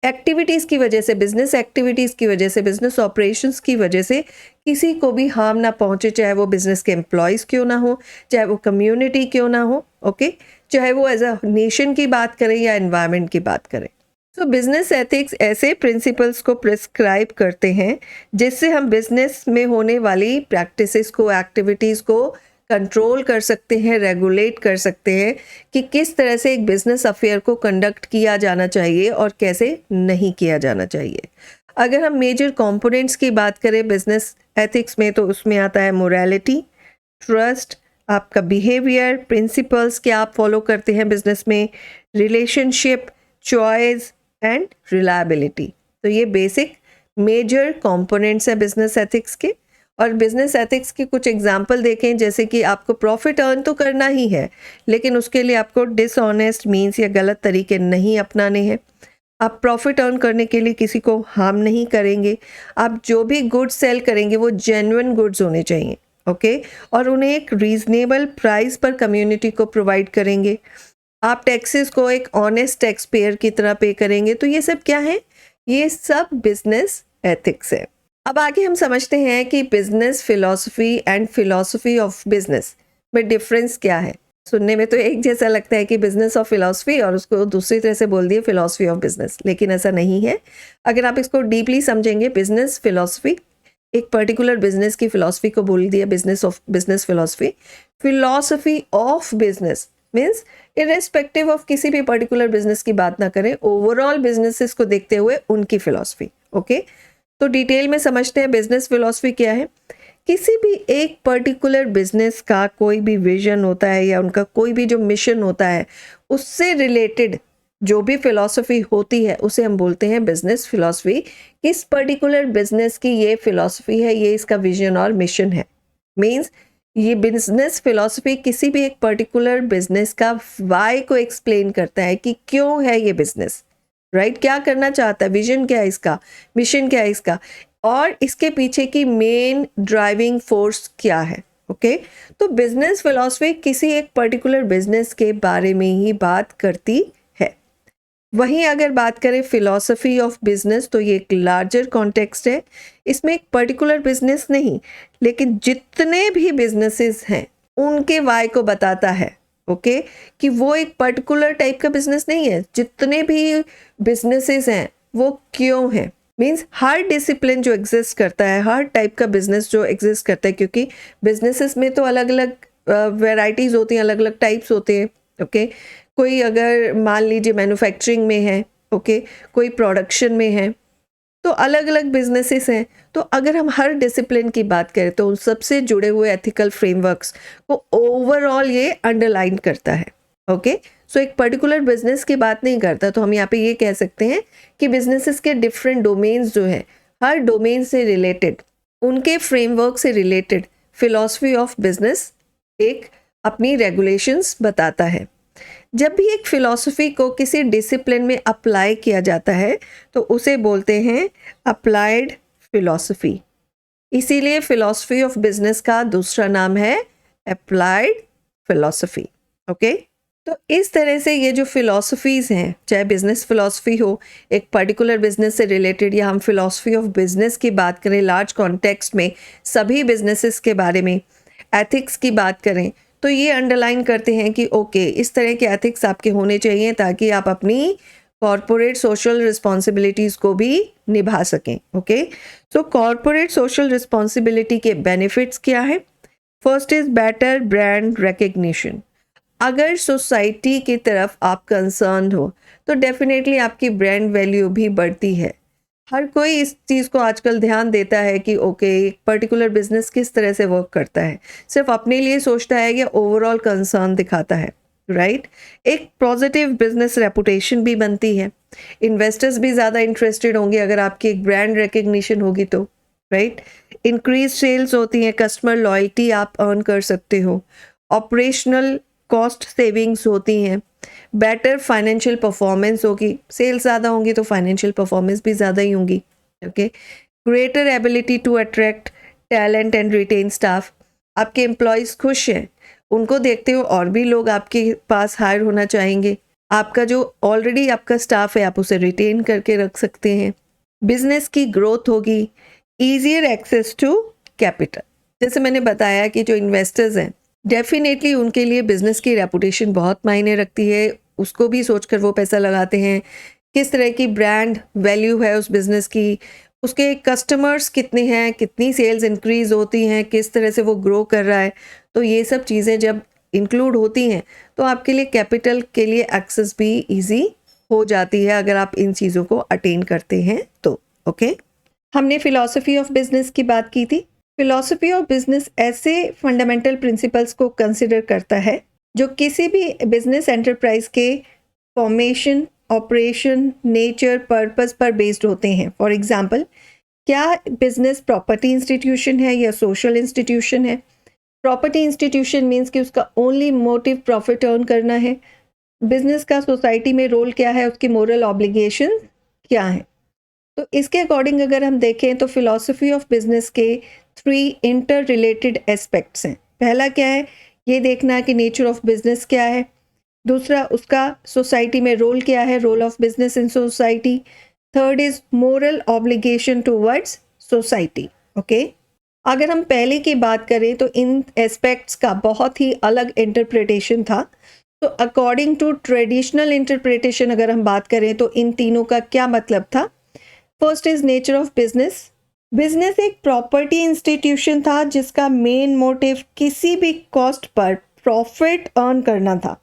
एक्टिविटीज़ की वजह से, बिजनेस एक्टिविटीज़ की वजह से, बिजनेस ऑपरेशंस की वजह से किसी को भी हार्म ना पहुंचे, चाहे वो बिजनेस के एम्प्लॉयज़ क्यों ना हो, चाहे वो कम्युनिटी क्यों ना हो, ओके, चाहे वो एज अ नेशन की बात करें या एनवायरनमेंट की बात करें। सो बिजनेस एथिक्स ऐसे प्रिंसिपल्स को प्रिस्क्राइब करते हैं जिससे हम बिजनेस में होने वाली प्रैक्टिसेस को, एक्टिविटीज़ को कंट्रोल कर सकते हैं, रेगुलेट कर सकते हैं कि किस तरह से एक बिजनेस अफेयर को कंडक्ट किया जाना चाहिए और कैसे नहीं किया जाना चाहिए। अगर हम मेजर कंपोनेंट्स की बात करें बिजनेस एथिक्स में तो उसमें आता है मोरालिटी, ट्रस्ट, आपका बिहेवियर, प्रिंसिपल्स क्या आप फॉलो करते हैं बिजनेस में, रिलेशनशिप, चॉइस एंड रिलायबिलिटी। तो ये बेसिक मेजर कंपोनेंट्स हैं बिजनेस एथिक्स के। और बिजनेस एथिक्स की कुछ एग्जांपल देखें, जैसे कि आपको प्रॉफिट अर्न तो करना ही है लेकिन उसके लिए आपको डिसऑनेस्ट मीन्स या गलत तरीके नहीं अपनाने हैं। आप प्रॉफिट अर्न करने के लिए किसी को हार्म नहीं करेंगे। आप जो भी गुड्स सेल करेंगे वो जेन्युइन गुड्स होने चाहिए, ओके, और उन्हें एक रीजनेबल प्राइस पर कम्युनिटी को प्रोवाइड करेंगे। आप टैक्सेस को एक ऑनेस्ट टैक्स पेयर की तरह पे करेंगे। तो ये सब क्या है, ये सब बिजनेस एथिक्स है। अब आगे हम समझते हैं कि business philosophy and philosophy of business में डिफरेंस क्या है। सुनने में तो एक जैसा लगता है कि बिजनेस ऑफ फिलॉसफी और उसको दूसरी तरह से बोल दिए फिलॉसफी ऑफ बिजनेस, लेकिन ऐसा नहीं है। अगर आप इसको डीपली समझेंगे, बिजनेस फिलॉसफी एक पर्टिकुलर बिजनेस की फिलॉसफी को बोल दिया business philosophy. Philosophy of business means irrespective of किसी भी पर्टिकुलर बिजनेस की बात ना करें, ओवरऑल बिजनेसेस को देखते हुए उनकी फिलॉसफी। ओके, तो डिटेल में समझते हैं बिजनेस फिलॉसफी क्या है। किसी भी एक पर्टिकुलर बिजनेस का कोई भी विजन होता है या उनका कोई भी जो मिशन होता है, उससे रिलेटेड जो भी फिलॉसफी होती है उसे हम बोलते हैं बिजनेस फिलॉसफी। किस पर्टिकुलर बिजनेस की ये फिलॉसफी है, ये इसका विजन और मिशन है। मीन्स ये बिजनेस फिलॉसफी किसी भी एक पर्टिकुलर बिजनेस का वाई को एक्सप्लेन करता है कि क्यों है ये बिजनेस, राइट, क्या करना चाहता है, विजन क्या है इसका, मिशन क्या है इसका, और इसके पीछे की मेन ड्राइविंग फोर्स क्या है। ओके, तो बिजनेस फिलॉसफी किसी एक पर्टिकुलर बिजनेस के बारे में ही बात करती है। वहीं अगर बात करें फिलॉसफी ऑफ बिजनेस, तो ये एक लार्जर कॉन्टेक्स्ट है। इसमें एक पर्टिकुलर बिजनेस नहीं, लेकिन जितने भी बिजनेसेस हैं उनके वाई को बताता है। ओके, कि वो एक पर्टिकुलर टाइप का बिजनेस नहीं है, जितने भी बिजनेसेस हैं वो क्यों हैं। मीन्स हर डिसिप्लिन जो एग्जिस्ट करता है, हर टाइप का बिजनेस जो एग्जिस्ट करता है, क्योंकि बिजनेसेस में तो अलग अलग वेराइटीज होती हैं, अलग अलग टाइप्स होते हैं। ओके, कोई अगर मान लीजिए मैन्युफैक्चरिंग में है, ओके, कोई प्रोडक्शन में है, तो अलग अलग बिजनेसेस हैं। तो अगर हम हर डिसिप्लिन की बात करें तो उन सबसे जुड़े हुए एथिकल फ्रेमवर्क्स को ओवरऑल ये अंडरलाइन करता है। ओके, सो एक पर्टिकुलर बिजनेस की बात नहीं करता, तो हम यहाँ पे ये कह सकते हैं कि बिजनेसेस के डिफरेंट डोमेन्स जो है, हर डोमेन से रिलेटेड, उनके फ्रेमवर्क से रिलेटेड फिलॉसफी ऑफ बिजनेस एक अपनी रेगुलेशंस बताता है। जब भी एक फिलॉसफी को किसी डिसिप्लिन में अप्लाई किया जाता है तो उसे बोलते हैं अप्लाइड फिलॉसफी। इसीलिए फिलॉसफी ऑफ बिजनेस का दूसरा नाम है अप्लाइड फिलॉसफी। ओके, तो इस तरह से ये जो फिलॉसफीज हैं, चाहे बिजनेस फिलॉसफी हो एक पर्टिकुलर बिजनेस से रिलेटेड, या हम फिलॉसफी ऑफ बिजनेस की बात करें लार्ज कॉन्टेक्स्ट में सभी बिजनेसेस के बारे में, एथिक्स की बात करें, तो ये अंडरलाइन करते हैं कि ओके, इस तरह के एथिक्स आपके होने चाहिए ताकि आप अपनी कॉरपोरेट सोशल रिस्पॉन्सिबिलिटीज़ को भी निभा सकें। ओके, सो कॉरपोरेट सोशल रिस्पॉन्सिबिलिटी के बेनिफिट्स क्या है। First is better brand recognition. अगर सोसाइटी की तरफ आप कंसर्न हो तो डेफिनेटली आपकी ब्रांड वैल्यू भी बढ़ती है। हर कोई इस चीज़ को आजकल ध्यान देता है कि ओके, एक पर्टिकुलर बिजनेस किस तरह से वर्क करता है, सिर्फ अपने लिए सोचता है या ओवरऑल कंसर्न दिखाता है, राइट। एक पॉजिटिव बिजनेस रेपुटेशन भी बनती है, इन्वेस्टर्स भी ज़्यादा इंटरेस्टेड होंगे अगर आपकी एक ब्रांड रिकग्निशन होगी तो, राइट। इंक्रीज सेल्स होती हैं, कस्टमर लॉयल्टी आप अर्न कर सकते हो, ऑपरेशनल कॉस्ट सेविंग्स होती हैं, बेटर फाइनेंशियल परफॉर्मेंस होगी, सेल्स ज़्यादा होंगी तो फाइनेंशियल परफॉर्मेंस भी ज़्यादा ही होंगी। Okay, greater ability to attract talent and retain staff. आपके एम्प्लॉयज़ खुश हैं, उनको देखते हो और भी लोग आपके पास हायर होना चाहेंगे। आपका जो ऑलरेडी आपका स्टाफ है आप उसे रिटेन करके रख सकते हैं। बिजनेस की ग्रोथ होगी, ईजियर एक्सेस टू कैपिटल। जैसे मैंने बताया कि जो इन्वेस्टर्स हैं डेफिनेटली उनके लिए बिजनेस की रेपुटेशन बहुत मायने रखती है, उसको भी सोचकर वो पैसा लगाते हैं। किस तरह की ब्रांड वैल्यू है उस बिजनेस की, उसके कस्टमर्स कितने हैं, कितनी सेल्स इंक्रीज होती हैं, किस तरह से वो ग्रो कर रहा है, तो ये सब चीज़ें जब इंक्लूड होती हैं तो आपके लिए कैपिटल के लिए एक्सेस भी ईजी हो जाती है अगर आप इन चीज़ों को अटेन करते हैं तो। ओके, हमने फिलॉसफी ऑफ बिजनेस की बात की थी। फिलॉसफी ऑफ बिजनेस ऐसे फंडामेंटल प्रिंसिपल्स को कंसिडर करता है जो किसी भी बिजनेस एंटरप्राइज के फॉर्मेशन, ऑपरेशन, नेचर, पर्पस पर बेस्ड होते हैं। फॉर एग्जांपल, क्या बिजनेस प्रॉपर्टी इंस्टीट्यूशन है या सोशल इंस्टीट्यूशन है। प्रॉपर्टी इंस्टीट्यूशन मीन्स कि उसका ओनली मोटिव प्रॉफिट अर्न करना है। बिजनेस का सोसाइटी में रोल क्या है, उसकी मोरल ऑब्लिगेशन क्या है। तो इसके अकॉर्डिंग अगर हम देखें तो फिलॉसफी ऑफ बिजनेस के 3 इंटर रिलेटेड एस्पेक्ट्स हैं। पहला क्या है, ये देखना कि नेचर ऑफ बिजनेस क्या है। दूसरा, उसका सोसाइटी में रोल क्या है, role of business in society. Third is moral obligation towards society. Okay, अगर हम पहले की बात करें तो इन एस्पेक्ट्स का बहुत ही अलग इंटरप्रिटेशन था। तो अकॉर्डिंग टू ट्रेडिशनल इंटरप्रिटेशन अगर हम बात करें तो इन तीनों का क्या मतलब था। First is nature of business. Business एक प्रॉपर्टी इंस्टीट्यूशन था जिसका मेन मोटिव किसी भी कॉस्ट पर प्रॉफिट अर्न करना था।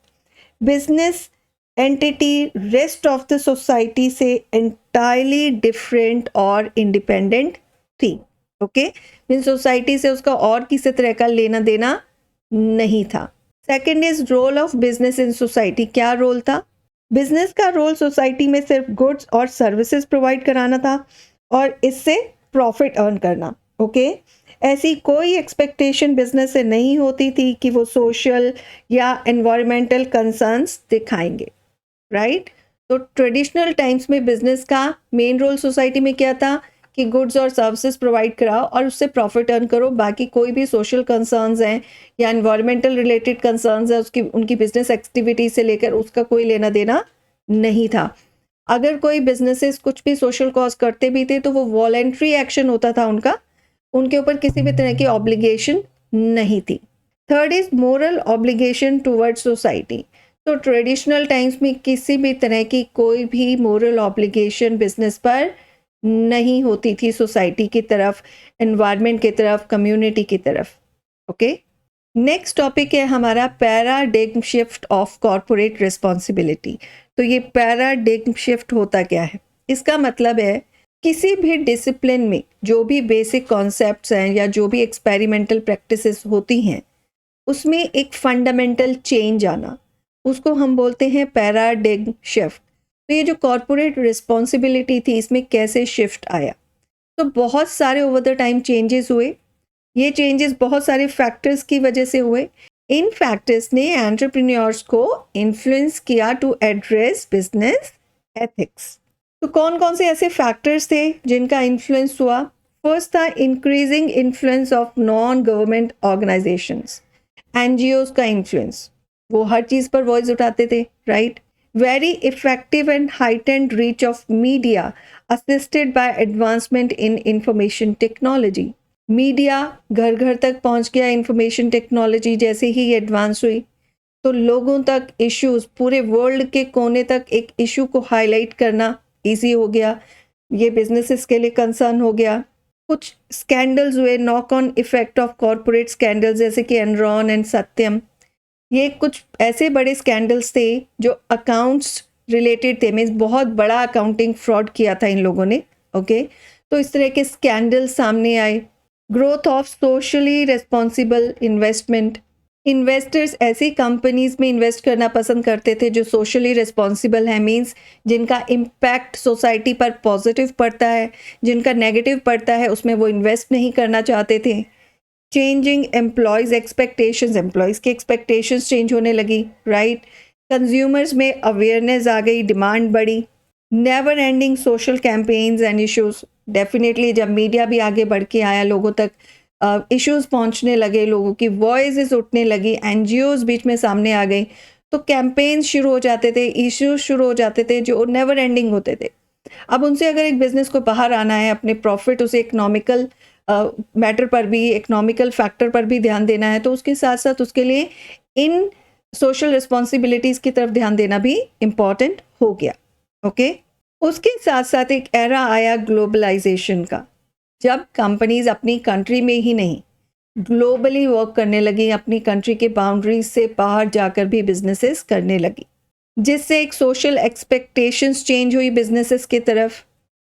Business entity rest of the society से एंटायरली डिफरेंट और इंडिपेंडेंट थी। ओके, मीन सोसाइटी से उसका और किसी तरह का लेना देना नहीं था। Second is role of business in society. क्या रोल था? बिजनेस का रोल सोसाइटी में सिर्फ गुड्स और सर्विसेज प्रोवाइड कराना था और इससे प्रॉफिट अर्न करना। ओके, ऐसी कोई एक्सपेक्टेशन बिजनेस से नहीं होती थी कि वो सोशल या एनवायरमेंटल कंसर्न्स दिखाएंगे। राइट, तो ट्रेडिशनल टाइम्स में बिजनेस का मेन रोल सोसाइटी में क्या था कि गुड्स और सर्विसेज प्रोवाइड कराओ और उससे प्रॉफिट अर्न करो। बाकी कोई भी सोशल कंसर्न्स हैं या एनवायरमेंटल रिलेटेड कंसर्न्स है उसकी उनकी बिजनेस एक्टिविटी से लेकर उसका कोई लेना देना नहीं था। अगर कोई बिजनेसेस कुछ भी सोशल कॉज करते भी थे तो वो वॉलेंट्री एक्शन होता था उनका, उनके ऊपर किसी भी तरह की ऑब्लिगेशन नहीं थी। Third is moral obligation towards society. तो ट्रेडिशनल टाइम्स में किसी भी तरह की कोई भी मोरल ऑब्लिगेशन बिजनेस पर नहीं होती थी सोसाइटी की तरफ, एनवायरनमेंट की तरफ, कम्युनिटी की तरफ। ओके, नेक्स्ट टॉपिक है हमारा paradigm shift of corporate responsibility. तो ये पैराडिग्म शिफ्ट होता क्या है? इसका मतलब है किसी भी डिसिप्लिन में जो भी बेसिक कॉन्सेप्ट्स हैं या जो भी एक्सपेरिमेंटल प्रैक्टिसेस होती हैं उसमें एक फंडामेंटल चेंज आना, उसको हम बोलते हैं पैराडिग्म शिफ्ट। तो ये जो कॉर्पोरेट रिस्पॉन्सिबिलिटी थी इसमें कैसे शिफ्ट आया? तो बहुत सारे ओवर द टाइम चेंजेस हुए। ये चेंजेस बहुत सारे फैक्टर्स की वजह से हुए। इन फैक्टर्स ने एंटरप्रेन्योर्स को इन्फ्लुएंस किया टू एड्रेस बिजनेस एथिक्स। तो कौन कौन से ऐसे फैक्टर्स थे जिनका इन्फ्लुएंस हुआ? फर्स्ट था increasing influence of non government organisations, NGOs का इन्फ्लुएंस। वो हर चीज़ पर वॉइस उठाते थे। Right, very effective and heightened reach of media assisted by advancement in information technology। Media घर घर तक पहुंच गया। इंफॉर्मेशन टेक्नोलॉजी जैसे ही एडवांस हुई तो लोगों तक इश्यूज, पूरे वर्ल्ड के कोने तक एक इशू को हाईलाइट करना इजी हो गया। ये बिजनेसेस के लिए कंसर्न हो गया। कुछ स्कैंडल्स हुए, knock on effect of corporate scandals जैसे कि एनरॉन एंड सत्यम। ये कुछ ऐसे बड़े स्कैंडल्स थे जो अकाउंट्स रिलेटेड थे, मीन्स बहुत बड़ा अकाउंटिंग फ्रॉड किया था इन लोगों ने। ओके, तो इस तरह के स्कैंडल्स सामने आए। Growth of socially responsible investment. Investors ऐसी कंपनीज में इन्वेस्ट करना पसंद करते थे जो सोशली रिस्पॉन्सिबल है, मीन्स जिनका इम्पैक्ट सोसाइटी पर पॉजिटिव पड़ता है, जिनका नेगेटिव पड़ता है उसमें वो इन्वेस्ट नहीं करना चाहते थे। चेंजिंग एम्प्लॉयज़ एक्सपेक्टेशंस, एम्प्लॉयज़ की एक्सपेक्टेशंस चेंज होने लगी। राइट, कंज्यूमर्स में अवेयरनेस आ गई, डिमांड बढ़ी। Never ending social campaigns and issues. Definitely जब मीडिया भी आगे बढ़ के आया, लोगों तक इश्यूज पहुंचने लगे, लोगों की वॉइसेस उठने लगी, एनजीओज बीच में सामने आ गई, तो कैंपेन्स शुरू हो जाते थे, इश्यूज शुरू हो जाते थे जो नेवर एंडिंग होते थे। अब उनसे अगर एक बिजनेस को बाहर आना है, अपने प्रॉफिट, उसे इकोनॉमिकल मैटर पर भी, इकोनॉमिकल फैक्टर पर भी ध्यान देना है, तो उसके साथ साथ उसके लिए इन सोशल रिस्पॉन्सिबिलिटीज़ की तरफ ध्यान देना भी इम्पॉर्टेंट हो गया। ओके, उसके साथ साथ एक एरा आया ग्लोबलाइजेशन का, जब कंपनीज अपनी कंट्री में ही नहीं ग्लोबली वर्क करने लगी, अपनी कंट्री के बाउंड्रीज से बाहर जाकर भी बिजनेसेस करने लगी, जिससे एक सोशल एक्सपेक्टेशंस चेंज हुई बिजनेसेस की तरफ।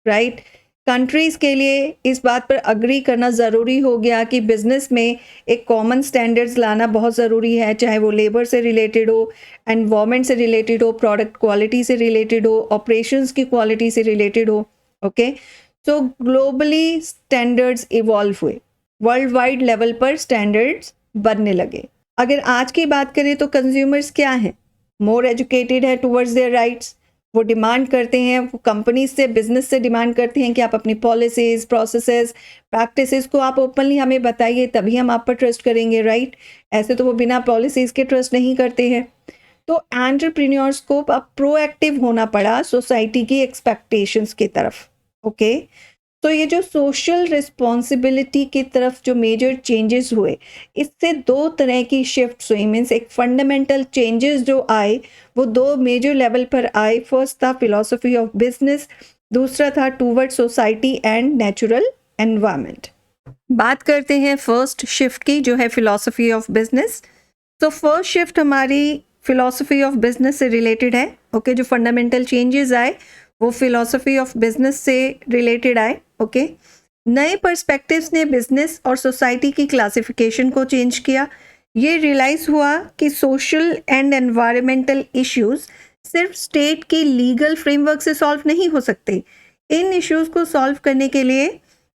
राइट, कंट्रीज़ के लिए इस बात पर अग्री करना ज़रूरी हो गया कि बिज़नेस में एक कॉमन स्टैंडर्ड्स लाना बहुत ज़रूरी है, चाहे वो लेबर से रिलेटेड हो, एनवायरनमेंट से रिलेटेड हो, प्रोडक्ट क्वालिटी से रिलेटेड हो, ऑपरेशंस की क्वालिटी से रिलेटेड हो। ओके, सो ग्लोबली स्टैंडर्ड्स इवॉल्व हुए, वर्ल्ड वाइड लेवल पर स्टैंडर्ड्स बनने लगे। अगर आज की बात करें तो कंज्यूमर्स क्या हैं? मोर एजुकेटेड है टुवर्ड्स देयर राइट्स। वो डिमांड करते हैं, वो कंपनी से, बिजनेस से डिमांड करते हैं कि आप अपनी पॉलिसीज, प्रोसेसेस, प्रैक्टिसेस को आप ओपनली हमें बताइए, तभी हम आप पर ट्रस्ट करेंगे। राइट, ऐसे तो वो बिना पॉलिसीज के ट्रस्ट नहीं करते हैं। तो एंटरप्रेन्योर्स को अब प्रोएक्टिव होना पड़ा सोसाइटी की एक्सपेक्टेशंस की तरफ। ओके, तो ये जो सोशल रिस्पॉन्सिबिलिटी की तरफ जो मेजर चेंजेस हुए, इससे दो तरह की शिफ्ट्स हुई। मीन्स एक फंडामेंटल चेंजेस जो आए वो दो मेजर लेवल पर आए। फर्स्ट था फिलॉसफी ऑफ बिजनेस, दूसरा था toward society and natural environment. बात करते हैं फर्स्ट शिफ्ट की, जो है फिलॉसफी ऑफ बिजनेस। तो फर्स्ट शिफ्ट हमारी फिलॉसफी ऑफ बिजनेस से रिलेटेड है। ओके, जो फंडामेंटल चेंजेस आए वो फिलॉसफी ऑफ बिजनेस से रिलेटेड आए। ओके, नए पर्सपेक्टिव्स ने बिजनेस और सोसाइटी की क्लासिफिकेशन को चेंज किया। ये रियलाइज हुआ कि सोशल एंड एनवायरमेंटल इश्यूज सिर्फ स्टेट की लीगल फ्रेमवर्क से सॉल्व नहीं हो सकते। इन इश्यूज को सॉल्व करने के लिए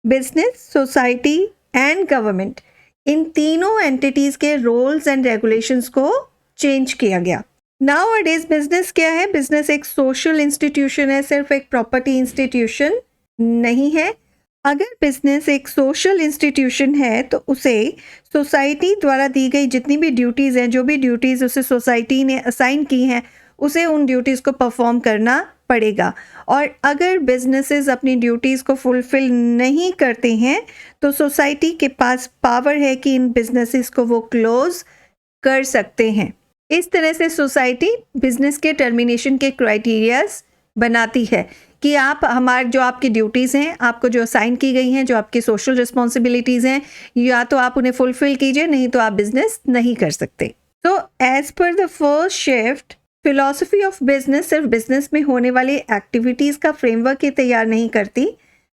बिजनेस, सोसाइटी एंड गवर्नमेंट, इन तीनों एंटिटीज के रोल्स एंड रेगुलेशंस को चेंज किया गया। नाउअडेज बिजनेस क्या है? बिजनेस एक सोशल इंस्टीट्यूशन है, सिर्फ एक प्रॉपर्टी इंस्टीट्यूशन नहीं है। अगर बिजनेस एक सोशल इंस्टीट्यूशन है तो उसे सोसाइटी द्वारा दी गई जितनी भी ड्यूटीज़ हैं, जो भी ड्यूटीज़ उसे सोसाइटी ने असाइन की हैं, उसे उन ड्यूटीज़ को परफॉर्म करना पड़ेगा। और अगर बिजनेसेस अपनी ड्यूटीज़ को फुलफिल नहीं करते हैं तो सोसाइटी के पास पावर है कि इन बिजनेसेस को वो क्लोज कर सकते हैं। इस तरह से सोसाइटी बिजनेस के टर्मिनेशन के क्राइटेरियाज बनाती है कि आप हमारे जो आपकी ड्यूटीज़ हैं, आपको जो असाइन की गई हैं, जो आपकी सोशल रिस्पॉन्सिबिलिटीज़ हैं, या तो आप उन्हें फुलफिल कीजिए, नहीं तो आप बिजनेस नहीं कर सकते। तो as per the first shift, philosophy of business सिर्फ बिजनेस में होने वाली एक्टिविटीज़ का फ्रेमवर्क ही तैयार नहीं करती,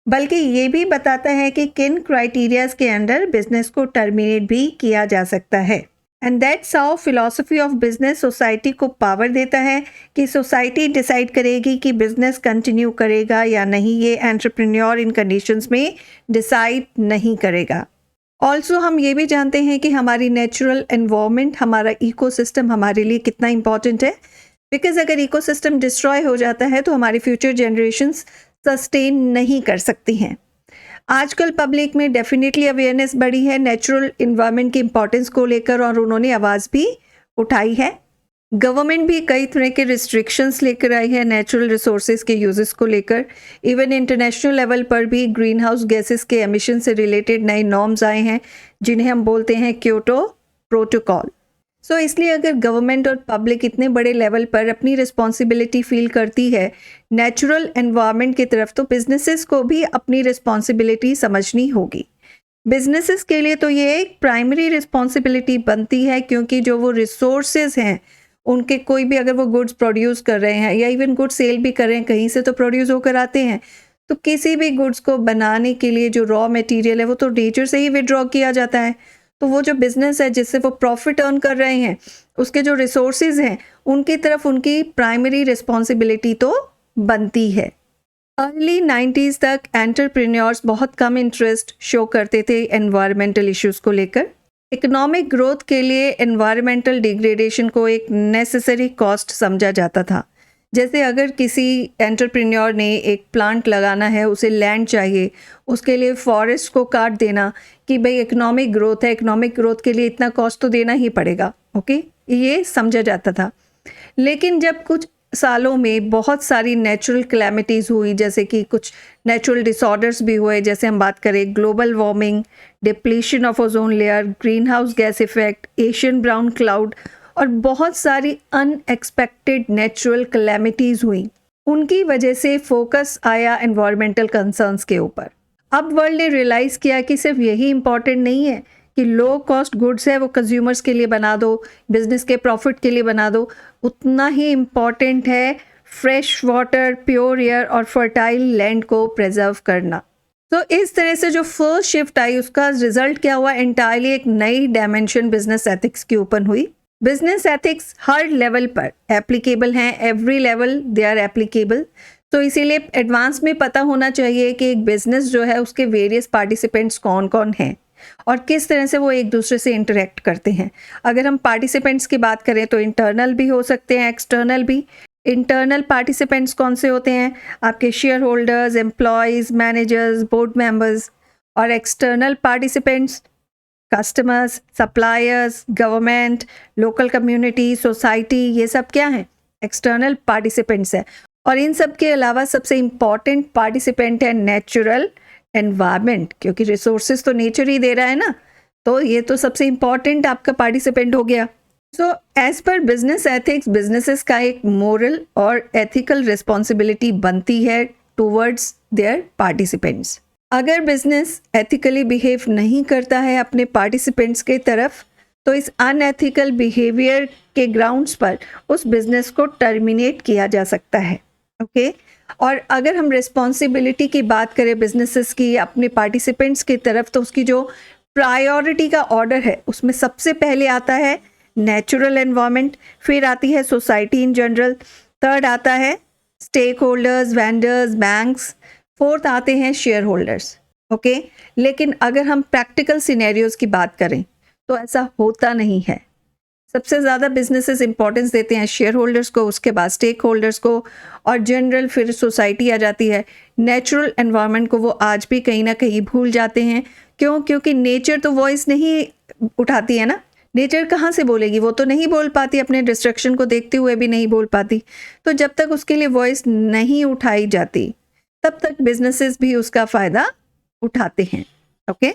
बल्कि ये भी बताता है कि किन क्राइटेरियाज के अंडर बिजनेस को टर्मिनेट भी किया जा सकता है। And that's how philosophy of business society को पावर देता है कि सोसाइटी डिसाइड करेगी कि बिजनेस कंटिन्यू करेगा या नहीं। ये एंटरप्रेन्योर इन कंडीशंस में डिसाइड नहीं करेगा। ऑल्सो हम ये भी जानते हैं कि हमारी नेचुरल एनवायरनमेंट, हमारा इकोसिस्टम हमारे लिए कितना इम्पॉर्टेंट है। बिकॉज अगर इकोसिस्टम डिस्ट्रॉय हो जाता है तो हमारी फ्यूचर जनरेशन्स सस्टेन नहीं कर सकती हैं। आजकल पब्लिक में डेफिनेटली अवेयरनेस बढ़ी है नेचुरल इन्वायरमेंट की इम्पोर्टेंस को लेकर, और उन्होंने आवाज़ भी उठाई है। गवर्नमेंट भी कई तरह के रिस्ट्रिक्शंस लेकर आई है नेचुरल रिसोर्सेज के यूजेस को लेकर। इवन इंटरनेशनल लेवल पर भी ग्रीन हाउस गैसेस के एमिशन से रिलेटेड नए नॉर्म्स आए हैं, जिन्हें हम बोलते हैं क्योटो प्रोटोकॉल। सो इसलिए अगर गवर्नमेंट और पब्लिक इतने बड़े लेवल पर अपनी रिस्पॉन्सिबिलिटी फील करती है नेचुरल एनवायरनमेंट की तरफ, तो बिजनेसेस को भी अपनी रिस्पॉन्सिबिलिटी समझनी होगी। बिजनेसेस के लिए तो ये एक प्राइमरी रिस्पॉन्सिबिलिटी बनती है, क्योंकि जो वो रिसोर्सेज हैं उनके, कोई भी अगर वो गुड्स प्रोड्यूस कर रहे हैं या इवन गुड्स सेल भी कर रहे हैं, कहीं से तो प्रोड्यूस होकर आते हैं। तो किसी भी गुड्स को बनाने के लिए जो रॉ मटेरियल है वो तो नेचर से ही विड्रॉ किया जाता है। तो वो जो बिजनेस है जिससे वो प्रॉफिट अर्न कर रहे हैं, उसके जो रिसोर्सेज हैं उनकी तरफ उनकी प्राइमरी रिस्पॉन्सिबिलिटी तो बनती है। अर्ली 90s तक एंटरप्रेन्योर्स बहुत कम इंटरेस्ट शो करते थे एनवायरमेंटल इश्यूज़ को लेकर। इकोनॉमिक ग्रोथ के लिए एनवायरमेंटल डिग्रेडेशन को एक नेसेसरी कॉस्ट समझा जाता था। जैसे अगर किसी एंटरप्रेन्योर ने एक प्लांट लगाना है, उसे लैंड चाहिए, उसके लिए फॉरेस्ट को काट देना कि भाई इकोनॉमिक ग्रोथ है, इकोनॉमिक ग्रोथ के लिए इतना कॉस्ट तो देना ही पड़ेगा। ओके, ये समझा जाता था। लेकिन जब कुछ सालों में बहुत सारी नेचुरल क्लैमिटीज़ हुई, जैसे कि कुछ नेचुरल डिसऑर्डर्स भी हुए, जैसे हम बात करें global warming, depletion of ozone layer, green house gas effect, Asian brown cloud, और बहुत सारी अनएक्सपेक्टेड नेचुरल क्लैमिटीज़ हुई, उनकी वजह से फोकस आया एनवायरमेंटल कंसर्न्स के ऊपर। अब वर्ल्ड ने रियलाइज़ किया कि सिर्फ यही इम्पॉर्टेंट नहीं है कि लो कॉस्ट गुड्स है वो कंज्यूमर्स के लिए बना दो, बिजनेस के प्रॉफिट के लिए बना दो, उतना ही इम्पॉर्टेंट है फ्रेश वाटर, प्योर एयर और फर्टाइल लैंड को प्रिजर्व करना। तो इस तरह से जो फर्स्ट शिफ्ट आई उसका रिजल्ट क्या हुआ? एंटायरली एक नई डायमेंशन बिजनेस एथिक्स की ओपन हुई। बिजनेस एथिक्स हर लेवल पर एप्लीकेबल हैं, every level they are applicable. तो इसीलिए एडवांस में पता होना चाहिए कि एक बिजनेस जो है उसके वेरियस पार्टिसिपेंट्स कौन कौन हैं और किस तरह से वो एक दूसरे से इंटरेक्ट करते हैं। अगर हम पार्टिसिपेंट्स की बात करें तो इंटरनल भी हो सकते हैं, एक्सटर्नल भी। इंटरनल पार्टिसिपेंट्स कौन से होते हैं? आपके shareholders, employees, managers, board members. और external participants customers, suppliers, government, local community, society, ये सब क्या हैं? एक्सटर्नल पार्टिसिपेंट्स हैं। और इन सब के अलावा सबसे इम्पॉर्टेंट पार्टिसिपेंट है नेचुरल एनवायरनमेंट, क्योंकि रिसोर्सेज तो नेचर ही दे रहा है ना, तो ये तो सबसे इम्पॉर्टेंट आपका पार्टिसिपेंट हो गया। So as per business ethics, businesses का एक मोरल और एथिकल रिस्पॉन्सिबिलिटी बनती है टूवर्ड्स देयर पार्टिसिपेंट्स। अगर बिजनेस एथिकली बिहेव नहीं करता है अपने पार्टिसिपेंट्स के तरफ, तो इस अनएथिकल बिहेवियर के ग्राउंड्स पर उस बिजनेस को टर्मिनेट किया जा सकता है। ओके और अगर हम रिस्पॉन्सिबिलिटी की बात करें बिजनेसेस की अपने पार्टिसिपेंट्स की तरफ, तो उसकी जो प्रायोरिटी का ऑर्डर है उसमें सबसे पहले आता है नेचुरल एनवायरनमेंट, फिर आती है सोसाइटी इन जनरल, थर्ड आता है stakeholders, vendors, banks, fourth आते हैं शेयर होल्डर्स। ओके लेकिन अगर हम प्रैक्टिकल सिनेरियोज की बात करें तो ऐसा होता नहीं है। सबसे ज़्यादा बिजनेसेस इंपॉर्टेंस देते हैं शेयर होल्डर्स को, उसके बाद स्टेक होल्डर्स को, और जनरल फिर सोसाइटी आ जाती है। नेचुरल एनवायरनमेंट को वो आज भी कहीं ना कहीं भूल जाते हैं। क्यों? क्योंकि नेचर तो वॉइस नहीं उठाती है ना, नेचर कहाँ से बोलेगी, वो तो नहीं बोल पाती, अपने डिस्ट्रक्शन को देखते हुए भी नहीं बोल पाती। तो जब तक उसके लिए वॉइस नहीं उठाई जाती तब तक बिजनेसेस भी उसका फ़ायदा उठाते हैं। ओके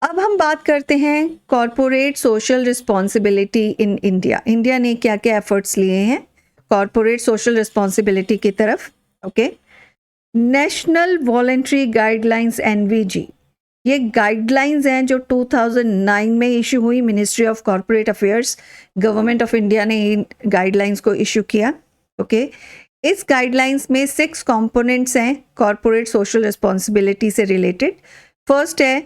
अब हम बात करते हैं corporate social responsibility in India. India ने क्या क्या एफर्ट्स लिए हैं कॉरपोरेट सोशल रिस्पॉन्सिबिलिटी की तरफ। Okay national voluntary guidelines NVG, ये गाइडलाइंस हैं जो 2009 में इशू हुई। Ministry of corporate affairs, government of India ने इन गाइडलाइंस को इशू किया। ओके इस गाइडलाइंस में 6 कंपोनेंट्स हैं कॉरपोरेट सोशल रिस्पॉन्सिबिलिटी से रिलेटेड। फर्स्ट है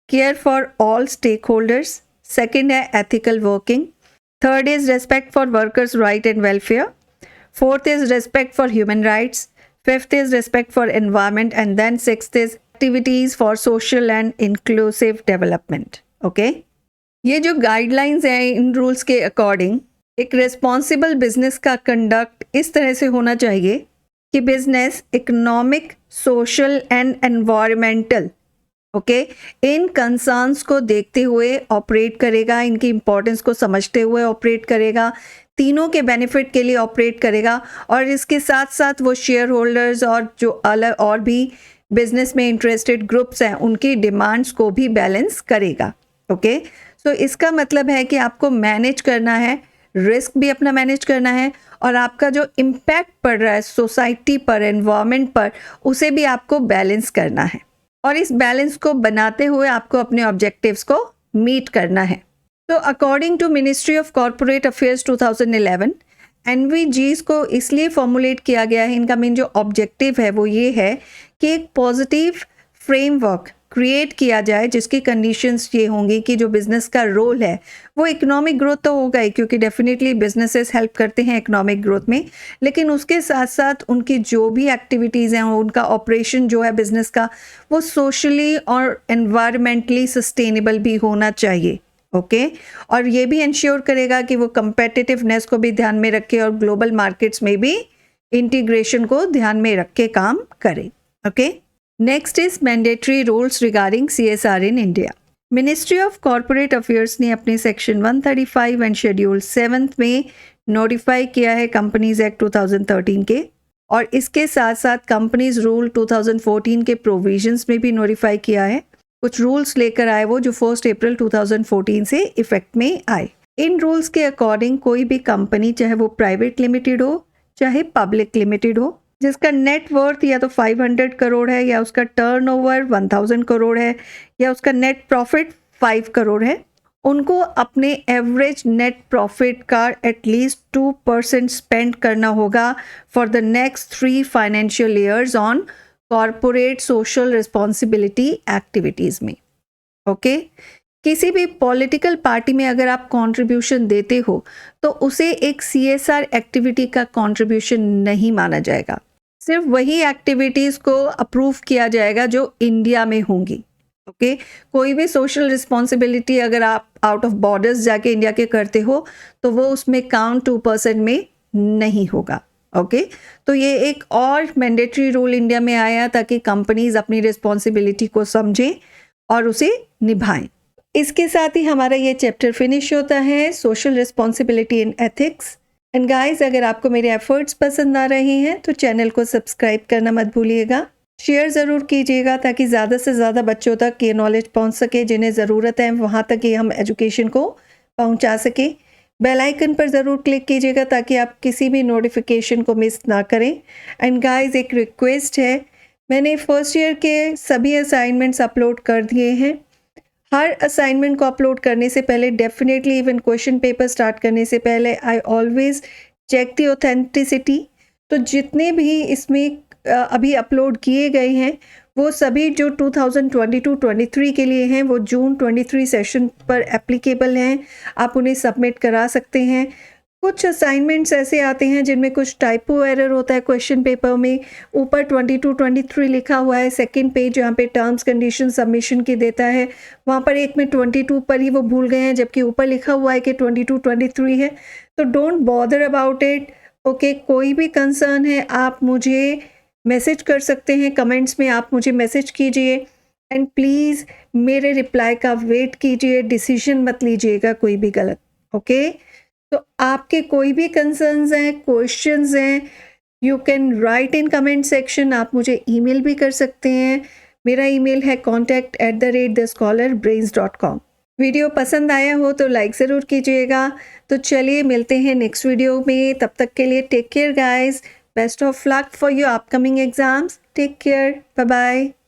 care for all stakeholders, second है ethical working, third is respect for workers right and welfare, fourth is respect for human rights, fifth is respect for environment and then sixth is activities for social and inclusive development. Okay ये जो guidelines हैं इन rules के according एक responsible business का conduct इस तरह से होना चाहिए कि business economic, social and environmental इन कंसर्न्स को देखते हुए ऑपरेट करेगा, इनकी इंपॉर्टेंस को समझते हुए ऑपरेट करेगा, तीनों के बेनिफिट के लिए ऑपरेट करेगा, और इसके साथ साथ वो शेयर होल्डर्स और जो अलग और भी बिजनेस में इंटरेस्टेड ग्रुप्स हैं उनकी डिमांड्स को भी बैलेंस करेगा। ओके सो इसका मतलब है कि आपको मैनेज करना है, रिस्क भी अपना मैनेज करना है, और आपका जो इम्पैक्ट पड़ रहा है सोसाइटी पर, एनवायरनमेंट पर, उसे भी आपको बैलेंस करना है, और इस बैलेंस को बनाते हुए आपको अपने ऑब्जेक्टिव्स को मीट करना है। तो according to ministry of corporate affairs 2011 NVGs को इसलिए फॉर्मुलेट किया गया है, इनका मेन जो ऑब्जेक्टिव है वो ये है कि एक पॉजिटिव फ्रेमवर्क क्रिएट किया जाए जिसकी कंडीशंस ये होंगी कि जो बिजनेस का रोल है वो इकोनॉमिक ग्रोथ तो होगा ही, क्योंकि डेफिनेटली बिजनेसेस हेल्प करते हैं इकोनॉमिक ग्रोथ में, लेकिन उसके साथ साथ उनकी जो भी एक्टिविटीज़ हैं, उनका ऑपरेशन जो है बिजनेस का, वो सोशली और एनवायरमेंटली सस्टेनेबल भी होना चाहिए। ओके और ये भी इंश्योर करेगा कि वो कंपेटिटिवनेस को भी ध्यान में रखे और ग्लोबल मार्केट्स में भी इंटीग्रेशन को ध्यान में रख के काम करे। Okay next is mandatory rules regarding CSR in India. Ministry of corporate affairs ने अपने सेक्शन 135 एंड शेड्यूल 7 में नोटिफाई किया है कंपनीज एक्ट 2013 के, और इसके साथ साथ कंपनीज रूल 2014 के प्रोविजंस में भी नोटिफाई किया है। कुछ रूल्स लेकर आए वो जो 1 अप्रैल 2014 से इफेक्ट में आए। इन रूल्स के अकॉर्डिंग कोई भी कंपनी, चाहे वो प्राइवेट लिमिटेड हो चाहे पब्लिक लिमिटेड हो, जिसका नेट वर्थ या तो 500 करोड़ है, या उसका टर्नओवर 1000 करोड़ है, या उसका नेट प्रॉफिट 5 करोड़ है, उनको अपने एवरेज नेट प्रॉफिट का एटलीस्ट 2% स्पेंड करना होगा for the next 3 financial years on corporate social responsibility activities में। ओके किसी भी पॉलिटिकल पार्टी में अगर आप कंट्रीब्यूशन देते हो तो उसे एक CSR एक्टिविटी का कंट्रीब्यूशन नहीं माना जाएगा, सिर्फ वही एक्टिविटीज़ को अप्रूव किया जाएगा जो इंडिया में होंगी। ओके कोई भी सोशल रिस्पॉन्सिबिलिटी अगर आप आउट ऑफ बॉर्डर्स जाके इंडिया के करते हो तो वो उसमें काउंट 2% में नहीं होगा। ओके तो ये एक और मैंडेटरी रूल इंडिया में आया ताकि कंपनीज अपनी रिस्पॉन्सिबिलिटी को समझें और उसे निभाएं। इसके साथ ही हमारा ये चैप्टर फिनिश होता है, social responsibility in ethics. And guys अगर आपको मेरे एफर्ट्स पसंद आ रहे हैं तो चैनल को सब्सक्राइब करना मत भूलिएगा। शेयर ज़रूर कीजिएगा ताकि ज़्यादा से ज़्यादा बच्चों तक ये नॉलेज पहुंच सके, जिन्हें ज़रूरत है वहाँ तक ये हम एजुकेशन को पहुंचा सके। बेल आइकन पर ज़रूर क्लिक कीजिएगा ताकि आप किसी भी नोटिफिकेशन को मिस ना करें। एंड गाइस, एक रिक्वेस्ट है, मैंने फर्स्ट ईयर के सभी असाइनमेंट्स अपलोड कर दिए हैं। हर असाइनमेंट को अपलोड करने से पहले definitely, even question paper start करने से पहले, I always check the authenticity. तो जितने भी इसमें अभी अपलोड किए गए हैं वो सभी जो 2022-23 के लिए हैं वो जून 23 सेशन पर एप्लीकेबल हैं। आप उन्हें सबमिट करा सकते हैं। कुछ असाइनमेंट्स ऐसे आते हैं जिनमें कुछ टाइपो एरर होता है क्वेश्चन पेपर में। ऊपर 22-23 लिखा हुआ है, सेकंड पेज जहाँ पे टर्म्स कंडीशन सबमिशन की देता है, वहाँ पर एक में 22 पर ही वो भूल गए हैं, जबकि ऊपर लिखा हुआ है कि 22-23 है। तो don't bother about it. Okay, कोई भी कंसर्न है आप मुझे मैसेज कर सकते हैं, कमेंट्स में आप मुझे मैसेज कीजिए। एंड प्लीज़ मेरे रिप्लाई का वेट कीजिए, डिसीजन मत लीजिएगा कोई भी गलत। ओके, तो आपके कोई भी कंसर्न्स हैं, क्वेश्चंस हैं, you can write in comment section. आप मुझे ईमेल भी कर सकते हैं। मेरा ईमेल है contact@thescholarbrains.com। वीडियो पसंद आया हो तो लाइक ज़रूर कीजिएगा। तो चलिए मिलते हैं नेक्स्ट वीडियो में, तब तक के लिए take care guys. Best of luck for your upcoming exams. Take care. Bye-bye.